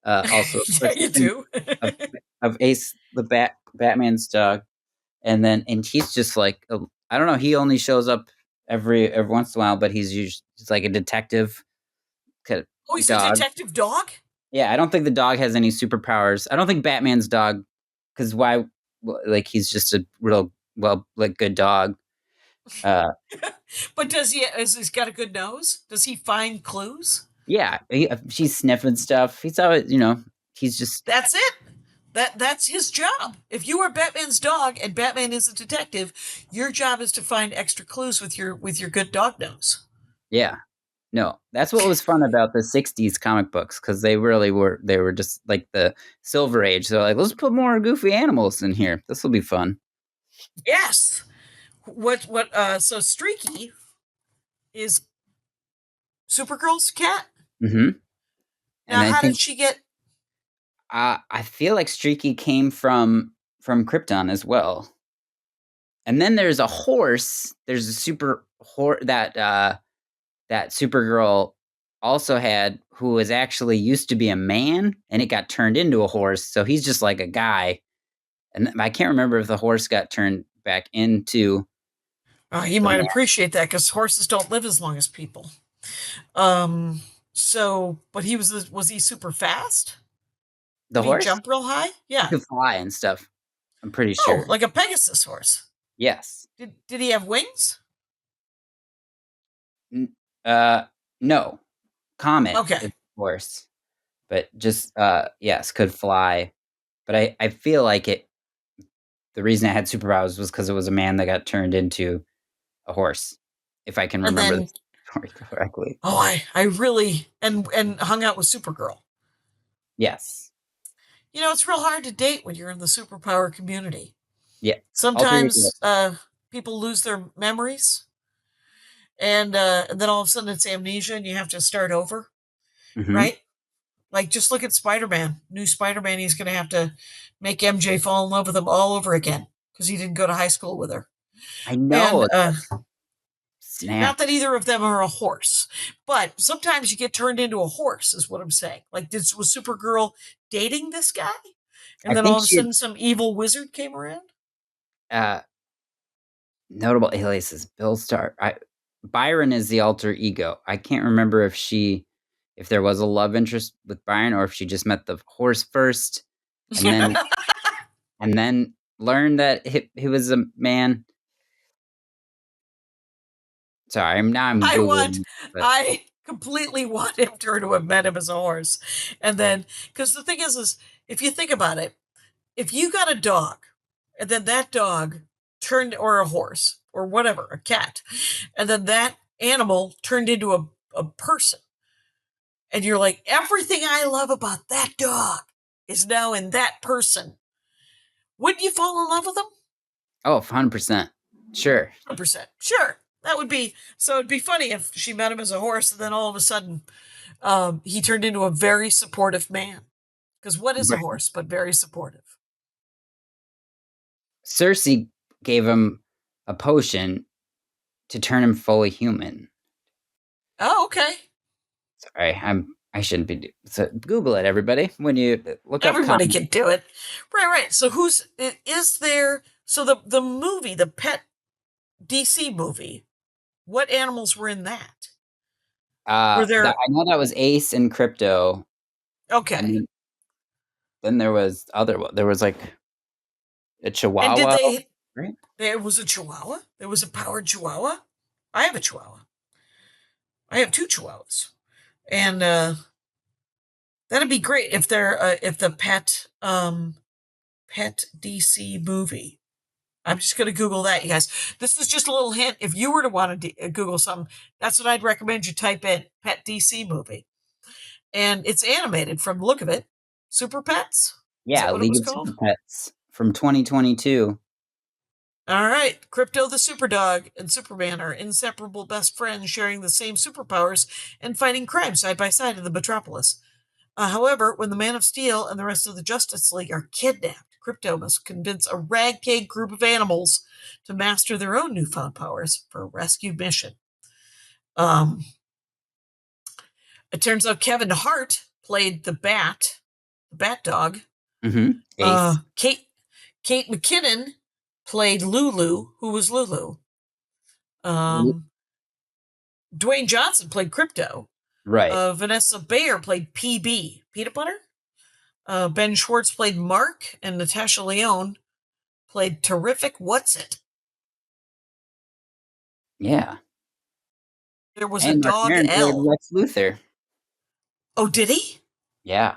also a Yeah, you prescription do. of Ace the Batman's dog, and he's just like I don't know. He only shows up every once in a while, but he's like a detective kind Oh, of he's a dog. detective dog? Yeah, I don't think the dog has any superpowers. I don't think Batman's dog, because why? Like he's just a real good dog. But has he got a good nose? Does he find clues? Yeah, she's sniffing stuff. He's always, he's just That's it. That's his job. If you are Batman's dog and Batman is a detective, your job is to find extra clues with your good dog nose. yeah. No, that's what was fun about the '60s comic books, because they really were. They were just like the Silver Age. They're like, let's put more goofy animals in here. This will be fun. Yes. So Streaky is Supergirl's cat? Mm-hmm. And Now I how think did she get I feel like Streaky came from Krypton as well. And then there's a horse. There's a super horse that Supergirl also had, who was actually used to be a man, and it got turned into a horse. So he's just like a guy. And I can't remember if the horse got turned back into he the might man. appreciate that because horses don't live as long as people. But was he super fast? The Did he horse jump real high? Yeah. could fly and stuff. I'm pretty Oh, sure. like a Pegasus horse. Yes. Did he have wings? No. Comet Okay. is a horse. But just yes, could fly. But I feel like the reason it had superpowers was because it was a man that got turned into a horse, if I can And remember then the story correctly. I really and hung out with Supergirl. Yes. It's real hard to date when you're in the superpower community. Yeah. Sometimes people lose their memories, and then all of a sudden it's amnesia, and you have to start over, Mm-hmm. right? Like just look at Spider-Man. New Spider-Man, he's going to have to make MJ fall in love with him all over again because he didn't go to high school with her. I know. And Snap. not that either of them are a horse, but sometimes you get turned into a horse, is what I'm saying. Like, was Supergirl dating this guy? And I then all think of a she had, sudden some evil wizard came around? uh, notable aliases. Bill Star. Byron is the alter ego. I can't remember if there was a love interest with Byron or if she just met the horse first, and then learned that he was a man. Sorry, I'm googling, but I completely want him to have met him as a horse. And then, because the thing is if you think about it, if you got a dog and then that dog turned, or a horse or whatever, a cat, and then that animal turned into a person, and you're like, everything I love about that dog is now in that person, wouldn't you fall in love with them? oh, 100%, sure. 100%. Sure. That would be, so it'd be funny if she met him as a horse and then all of a sudden he turned into a very supportive man. Because what is a But horse but very supportive? Cersei gave him a potion to turn him fully human. Oh, okay. Sorry, I shouldn't be. So Google it, everybody. When you look up Everybody comments. can do it. Right. So is there, so the movie, the Pet DC movie, what animals were in that? Were there, I know that was Ace and Crypto, and okay. then there was other one. There was like a And did Chihuahua, they, right? there was a Chihuahua? There was a powered Chihuahua? I have a Chihuahua. I have two Chihuahuas. And that'd be great if if the Pet DC movie. I'm just going to Google that, you guys. This is just a little hint. If you were to want to Google something, that's what I'd recommend you type in, Pet DC movie. And it's animated from the look of it. Super Pets? Is Yeah, that what it League was of Super called? Pets from 2022. All right. Crypto the Superdog and Superman are inseparable best friends sharing the same superpowers and fighting crime side by side in the metropolis. However, when the Man of Steel and the rest of the Justice League are kidnapped, Crypto must convince a ragtag group of animals to master their own newfound powers for a rescue mission. Um, it turns out Kevin Hart played the Bat Dog. Mm-hmm. Ace. Kate McKinnon played Lulu, who was Lulu. Dwayne Johnson played Crypto. Right. Vanessa Bayer played PB, Peanut Butter. Ben Schwartz played Mark, and Natasha Lyonne played Terrific What's It. Yeah. There was a And Mark dog Maron played L. Lex Luthor. Oh, did he? Yeah.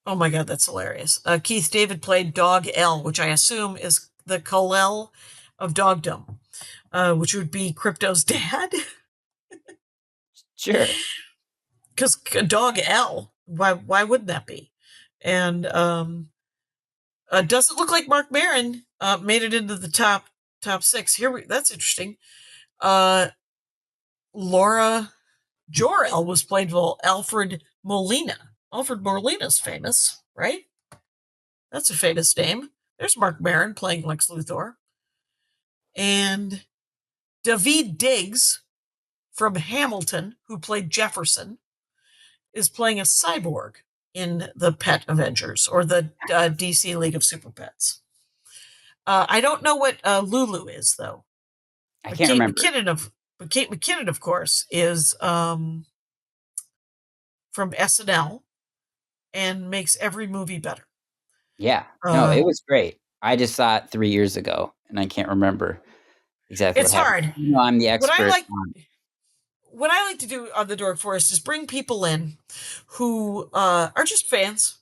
Oh my God, that's hilarious. Keith David played Dog L, which I assume is the Kal-El of dogdom, which would be Crypto's dad. Sure. Because Dog L, why wouldn't that be? And doesn't look like Mark Maron made it into the top six. That's interesting. Laura Jor-El was played by Alfred Molina. Alfred Molina's famous, right? That's a famous name. There's Mark Maron playing Lex Luthor. And Daveed Diggs from Hamilton, who played Jefferson, is playing a cyborg in the Pet Avengers, or the DC League of Super Pets. I don't know what Lulu is, though. I But can't remember. Kate McKinnon, of course, is from SNL and makes every movie better. Yeah. No, it was great. I just saw it 3 years ago, and I can't remember exactly It's what happened. hard. You know, I'm the What I expert like on. what I like to do on the Dork Forest is bring people in who are just fans,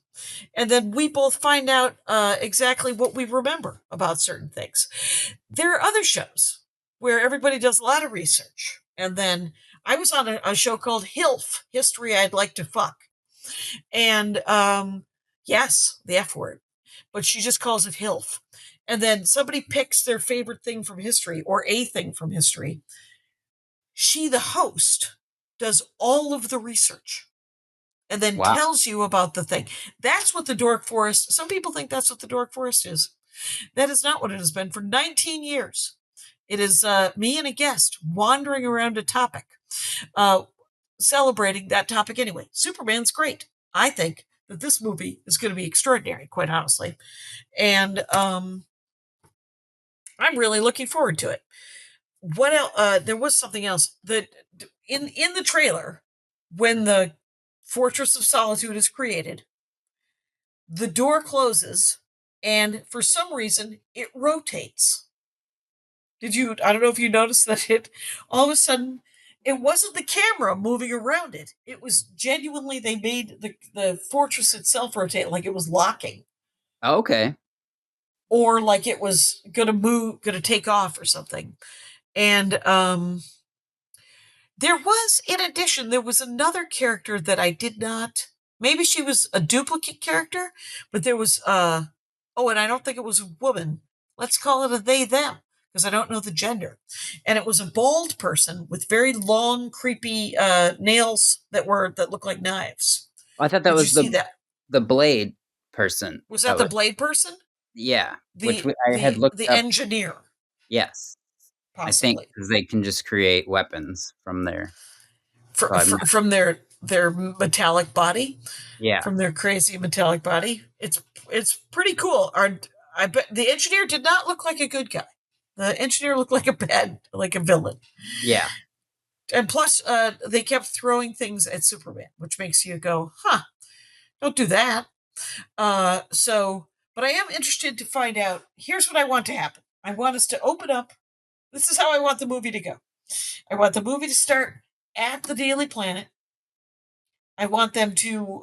and then we both find out exactly what we remember about certain things. There are other shows where everybody does a lot of research, and then I was on a show called HILF, History I'd Like to Fuck, and yes, the F word, but she just calls it HILF. And then somebody picks their favorite thing from history or a thing from history. She, the host, does all of the research and then Wow. tells you about the thing. That's what the Dork Forest, some people think that's what the Dork Forest is. That is not what it has been for 19 years. It is me and a guest wandering around a topic, celebrating that topic anyway. Superman's great. I think that this movie is going to be extraordinary, quite honestly. And I'm really looking forward to it. What else? There was something else that in the trailer, when the Fortress of Solitude is created, the door closes, and for some reason it rotates. Did you? I don't know if you noticed that it all of a sudden it wasn't the camera moving around it. It was genuinely they made the fortress itself rotate like it was locking Okay. or like it was gonna take off or something. And in addition, there was another character that I did not. Maybe she was a duplicate character, but there was oh, and I don't think it was a woman. Let's call it a they them because I don't know the gender. And it was a bald person with very long, creepy nails that look like knives. I thought that Did you was see that? the Blade person. Was that the blade person? Yeah, which The I had looked the up. engineer, Yes, I think possibly. 'cause they can just create weapons from there. So From their metallic body, yeah, from their crazy metallic body. It's pretty cool. I bet the engineer did not look like a good guy. The engineer looked like a villain. yeah. And plus, they kept throwing things at Superman, which makes you go, "Huh, don't do that." But I am interested to find out. Here's what I want to happen. I want us to open up. This is how I want the movie to go. I want the movie to start at the Daily Planet. I want them to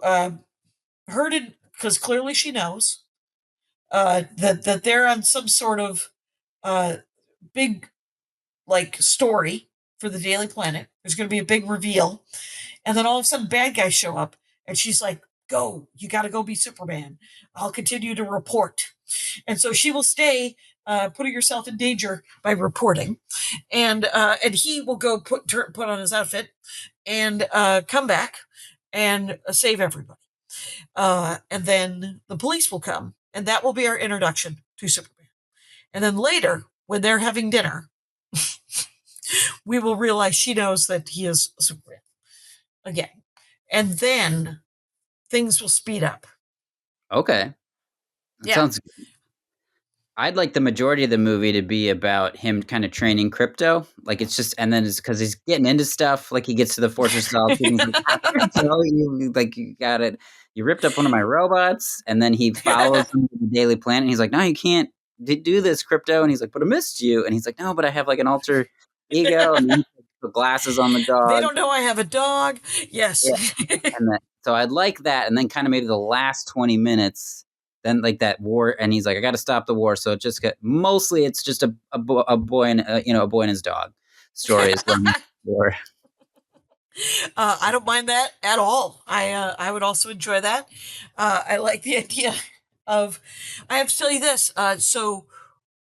heard it because clearly she knows that they're on some sort of uh, big like story for the Daily Planet. There's going to be a big reveal, and then all of a sudden, bad guys show up, and she's like, "Go! You got to go be Superman. I'll continue to report." And so she will stay, putting herself in danger by reporting, and he will go put on his outfit and come back and save everybody. And then the police will come, and that will be our introduction to Superman. And then later, when they're having dinner, we will realize she knows that he is Superman again. And then things will speed up. Okay, that Yeah. sounds. I'd like the majority of the movie to be about him kind of training Crypto. Like it's just, and then it's because he's getting into stuff. Like he gets to the Fortress of Solitude. And he's like, Crypto, you got it. You ripped up one of my robots, and then he follows him to the Daily Planet. And he's like, no, you can't do this, Crypto. And he's like, but I missed you. And he's like, no, but I have like an alter ego. And then he puts the glasses on the dog. They don't know I have a dog. Yes. Yeah. So I'd like that, and then kind of maybe the last 20 minutes. Then like that war, and he's like, I got to stop the war. So it just mostly it's just a boy and a boy and his dog stories. War. I don't mind that at all. I would also enjoy that. I like the idea of. I have to tell you this. So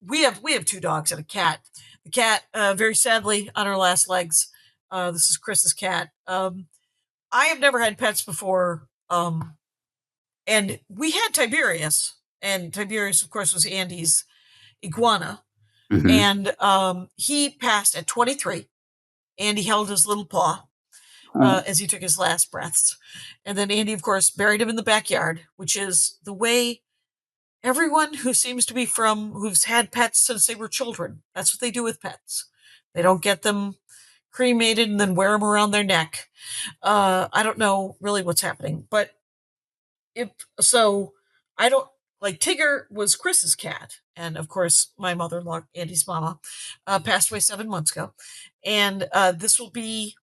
we have two dogs and a cat. The cat, very sadly, on her last legs. This is Chris's cat. I have never had pets before. And we had Tiberius, and Tiberius, of course, was Andy's iguana. Mhm. And he passed at 23. Andy held his little paw as he took his last breaths. And then Andy, of course, buried him in the backyard, which is the way everyone who seems to be who's had pets since they were children, that's what they do with pets. They don't get them cremated and then wear them around their neck. I don't know really what's happening, but I don't like Tigger was Chris's cat, and of course my mother-in-law, Andy's mama, passed away 7 months ago, and this will be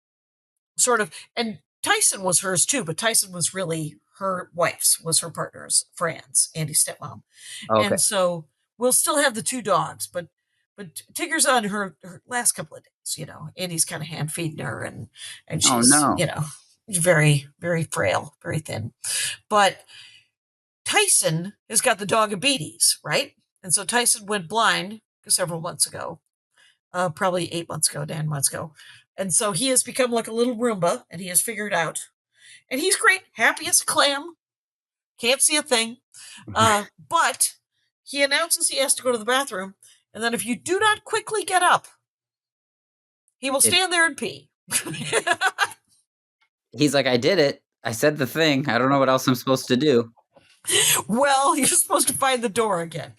sort of, and Tyson was hers too, but Tyson was really her wife's, was her partner's, Fran's, Andy's stepmom, Okay. and so we'll still have the two dogs, but Tigger's on her last couple of days. Andy's kind of hand feeding her, and Oh she's no. very, very frail, very thin. But Tyson has got the diabetes, right? And so Tyson went blind several months ago, probably 8 months ago, 9 months ago. And so he has become like a little Roomba, and he has figured out. And he's great, happy as a clam, can't see a thing. But he announces he has to go to the bathroom, and then if you do not quickly get up, he will stand there and pee. He's like, I did it. I said the thing. I don't know what else I'm supposed to do. Well, you're supposed to find the door again.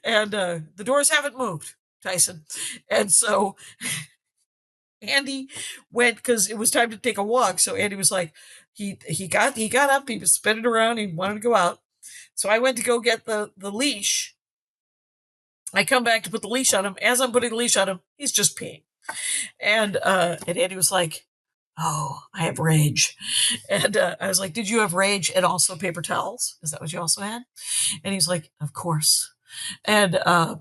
And the doors haven't moved, Tyson. And so Andy went because it was time to take a walk. So Andy was like, he got up, he was spinning around, he wanted to go out. So I went to go get the leash. I come back to put the leash on him. As I'm putting the leash on him, he's just peeing. And Andy was like, "Oh, I have rage." And I was like, "Did you have rage and also paper towels? Is that what you also had?" And he's like, "Of course." And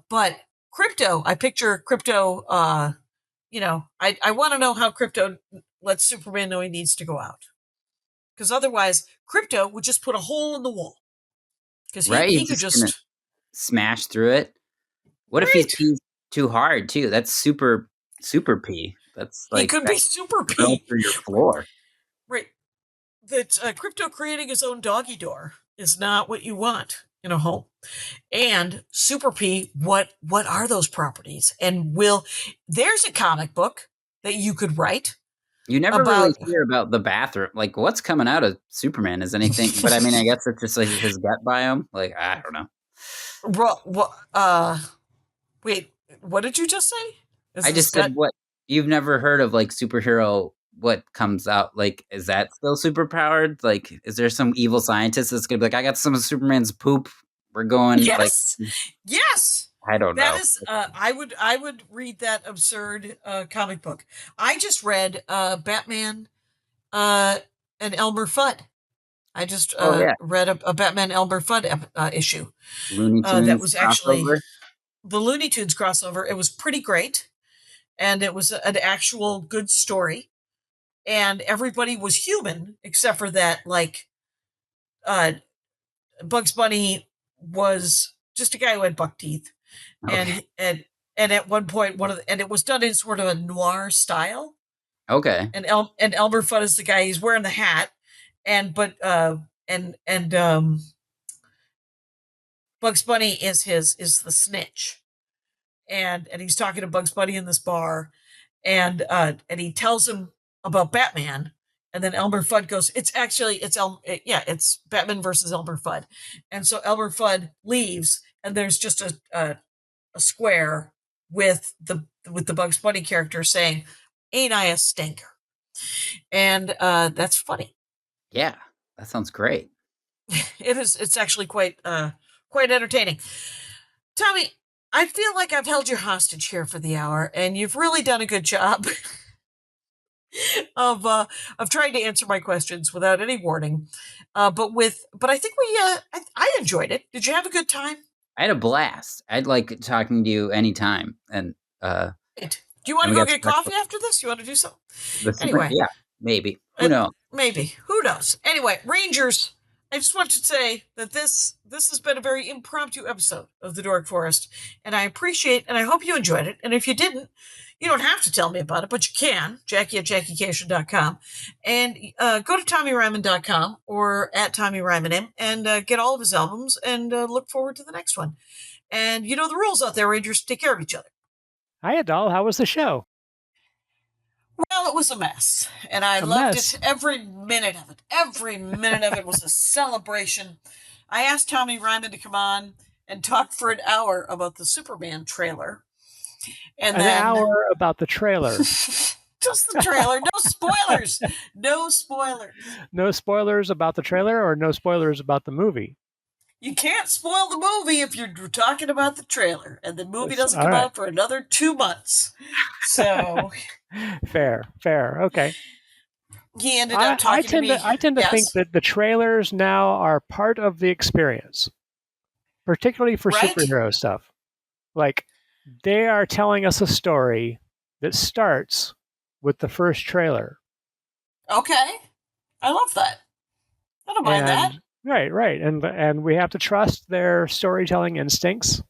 but Crypto, I picture Crypto. I want to know how Crypto lets Superman know he needs to go out, because otherwise Crypto would just put a hole in the wall, because Right? he He's could just gonna just smash through it. What if he's right. pees too hard too? That's super pee. That's He like could that be super drill P. through your floor. Right. That Crypto creating his own doggy door is not what you want in a home. And Super P, what are those properties? And there's a comic book that you could write You never really about hear about the bathroom. Like, what's coming out of Superman is anything. But I mean, I guess it's just like his gut biome. Like, I don't know. wait, what did you just say? Is I this just said gut? what you've never heard of, like superhero. What comes out? Like, is that still super powered? Like, is there some evil scientist that's gonna be like, I got some of Superman's poop. We're going like, Yes. Yes. I don't That know. is I would read that absurd comic book. I just read Batman and Elmer Fudd. I just Oh yeah, read a Batman Elmer Fudd issue. Looney That Tunes was actually crossover. the Looney Tunes crossover. It was pretty great, and it was an actual good story. And everybody was human except for that, like, uh, Bugs Bunny was just a guy who had buck teeth, and Okay, and at one point and it was done in sort of a noir style. okay, And Elmer Fudd is the guy, he's wearing the hat, and but and Bugs Bunny is the snitch, and he's talking to Bugs Bunny in this bar, and he tells him about Batman, and then Elmer Fudd goes, it's Batman versus Elmer Fudd, and so Elmer Fudd leaves, and there's just a square with the Bugs Bunny character saying, "Ain't I a stinker?" And that's funny. yeah, that sounds great. It is. It's actually quite entertaining. Tommy, I feel like I've held you hostage here for the hour, and you've really done a good job of trying to answer my questions without any warning. But I think I enjoyed it. Did you have a good time? I had a blast. I'd like talking to you anytime, and Great. Do you want and to we go got get coffee after this? You want to do something? Anyway, yeah, maybe. Who knows? maybe. Who knows? Anyway, Rangers, I just want to say that this has been a very impromptu episode of the Dork Forest, and I appreciate and I hope you enjoyed it. And if you didn't, you don't have to tell me about it, but you can, Jackie at JackieCation.com, and go to TommyRyman.com or at TommyRyman and get all of his albums, and look forward to the next one. And you know the rules out there, Rangers. Take care of each other. Hiya, doll. How was the show? Well, it was a mess, and I A loved mess. it. Every minute of it. Every minute of it was a celebration. I asked Tommy Ryman to come on and talk for an hour about the Superman trailer, and An then hour about the trailer. just the trailer. No spoilers. No spoilers. No spoilers about the trailer or no spoilers about the movie? You can't spoil the movie if you're talking about the trailer, and the movie doesn't All come right. out for another 2 months. So Fair. Okay. he ended up talking to me. I tend to think Yes. that the trailers now are part of the experience, particularly for Right? superhero stuff. Like, they are telling us a story that starts with the first trailer. Okay. I love that. I don't mind that. And right. And we have to trust their storytelling instincts.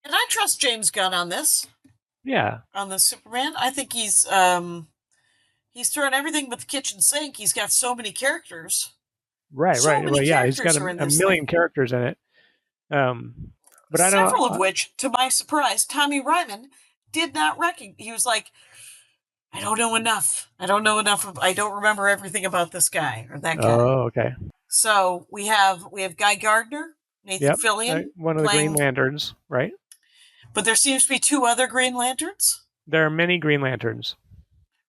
And I trust James Gunn on this, Yeah. on the Superman. I think he's thrown everything but the kitchen sink. He's got so many characters. Right. So many Well, yeah, he's got characters are in a this million thing. characters in it. But I Several don't. of which, to my surprise, Tommy Ryman did not recognize. He was like, I don't know enough. I don't remember everything about this guy or that guy. Oh, okay. So we have Guy Gardner, Nathan Yep. Fillion One of the Green playing, Lanterns, right? but there seems to be two other Green Lanterns. There are many Green Lanterns.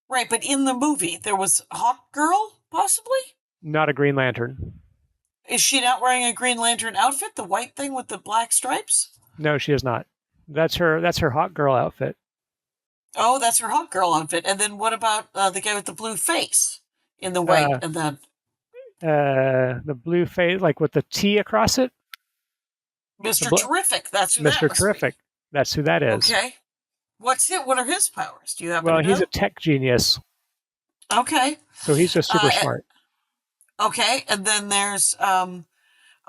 Right, but in the movie there was Hawk Girl, possibly? Not a Green Lantern. Is she not wearing a Green Lantern outfit, the white thing with the black stripes? No, she is not. That's her Hawk Girl outfit. Oh, that's her Hawk Girl outfit. And then what about the guy with the blue face in the white and the blue face, like with the T across it? Mr. Terrific. That's who that Mr. must Terrific. be. That's who that is. Okay. What are his powers? Do you happen to know? He's a tech genius. Okay. So he's just super smart. Okay, and then there's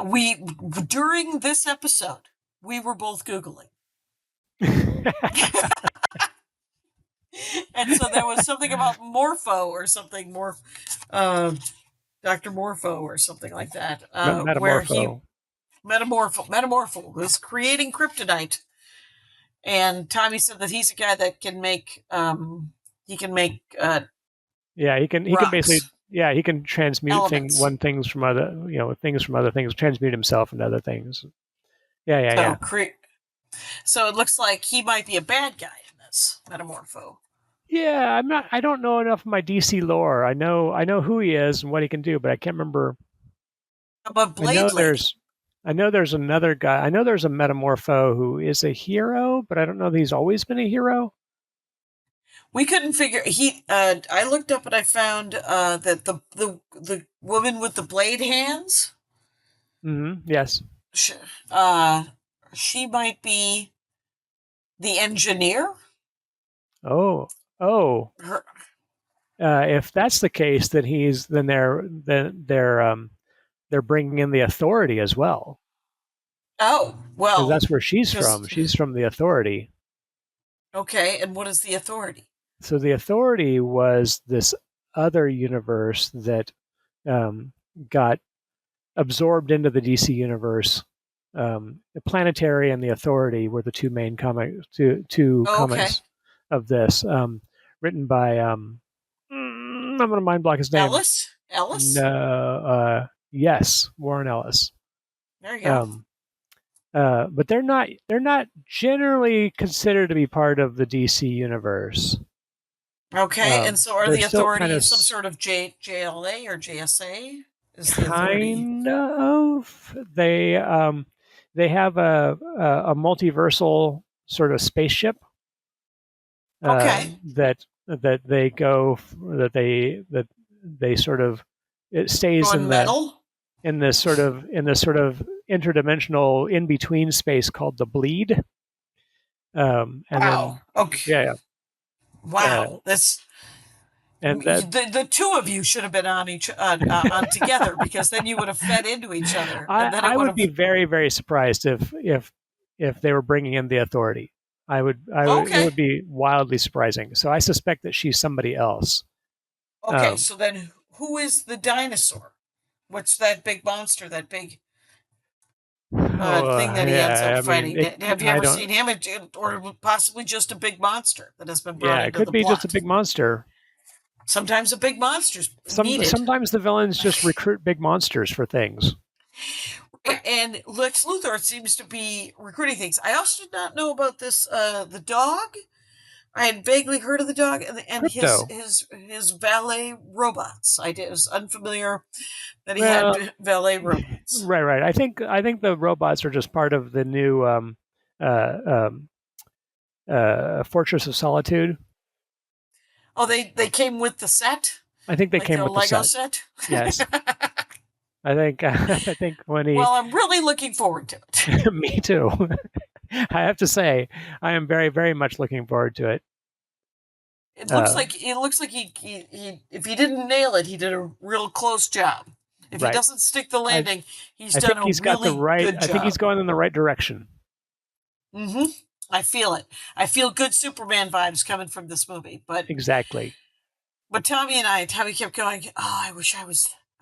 we during this episode we were both Googling. And so there was something about Morpho or something, Dr. Morpho or something like that. Where he Metamorpho was creating kryptonite. And Tommy said that he's a guy that can make he can transmute things from other things, transmute himself into other things. So it looks like he might be a bad guy in this Metamorpho. Yeah, I don't know enough of my DC lore. I know who he is and what he can do, but I can't remember. But I know there's another guy. I know there's a Metamorpho who is a hero, but I don't know that he's always been a hero. We couldn't figure I looked up and I found that the woman with the blade hands. Mm-hmm. Yes. She might be the engineer. Oh. If that's the case, then they're bringing in the Authority as well. Oh, well, that's where she's from. She's from the Authority. Okay, and what is the Authority? So the Authority was this other universe that got absorbed into the DC universe. The Planetary and the Authority were the two main comics of this, written by I'm going to mind block his name. Ellis? No, yes, Warren Ellis. There you go. But they're not generally considered to be part of the DC universe. Okay, and so are the Authority some sort of JLA or JSA? Kind of. They have a multiversal sort of spaceship. Okay. That they sort of, it stays in this sort of interdimensional in between space called the Bleed. Okay. Yeah. Wow. The two of you should have been on together, because then you would have fed into each other. I would be very, very surprised if they were bringing in the Authority. It would be wildly surprising. So I suspect that she's somebody else. Okay, so then who is the dinosaur? What's that big monster? That big thing that he ends up fighting? Have you ever seen him, or possibly just a big monster that has been brought into the plot? Yeah, it could be just a big monster. Sometimes a big monster's needed. Sometimes the villains just recruit big monsters for things. And Lex Luthor seems to be recruiting things. I also did not know about this. The dog. I had vaguely heard of the dog and his valet robots. I was unfamiliar that he had valet robots. Right. I think the robots are just part of the new Fortress of Solitude. Oh, they came with the set? I think they came with the Lego set. Yes. I think when he. Well, I'm really looking forward to it. Me too. I have to say, I am very, very much looking forward to it. It looks like he if he didn't nail it, he did a real close job. If he doesn't stick the landing, he's done a really good job. I think he's going in the right direction. Mm-hmm. I feel it. I feel good Superman vibes coming from this movie. But exactly. But Tommy kept going, oh, I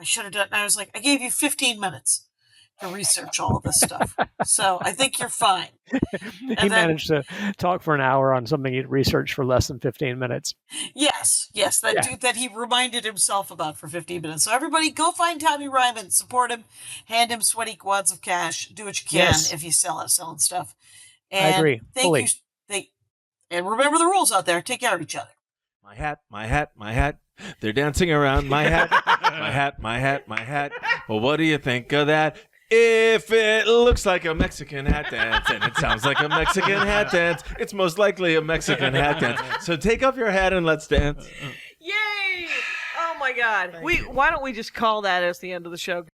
should have done. And I was like, I gave you 15 minutes. to research all of this stuff. So I think you're fine. He managed to talk for an hour on something he'd researched for less than 15 minutes. Yes, that he reminded himself about for 15 minutes. So everybody go find Tommy Ryman, support him, hand him sweaty wads of cash, do what you can if you selling stuff. And I agree. Fully. And remember the rules out there. Take care of each other. My hat, my hat, my hat. They're dancing around my hat. My hat, my hat, my hat. Well, what do you think of that? If it looks like a Mexican hat dance and it sounds like a Mexican hat dance, it's most likely a Mexican hat dance. So take off your hat and let's dance. Yay! Oh my God. Why don't we just call that as the end of the show?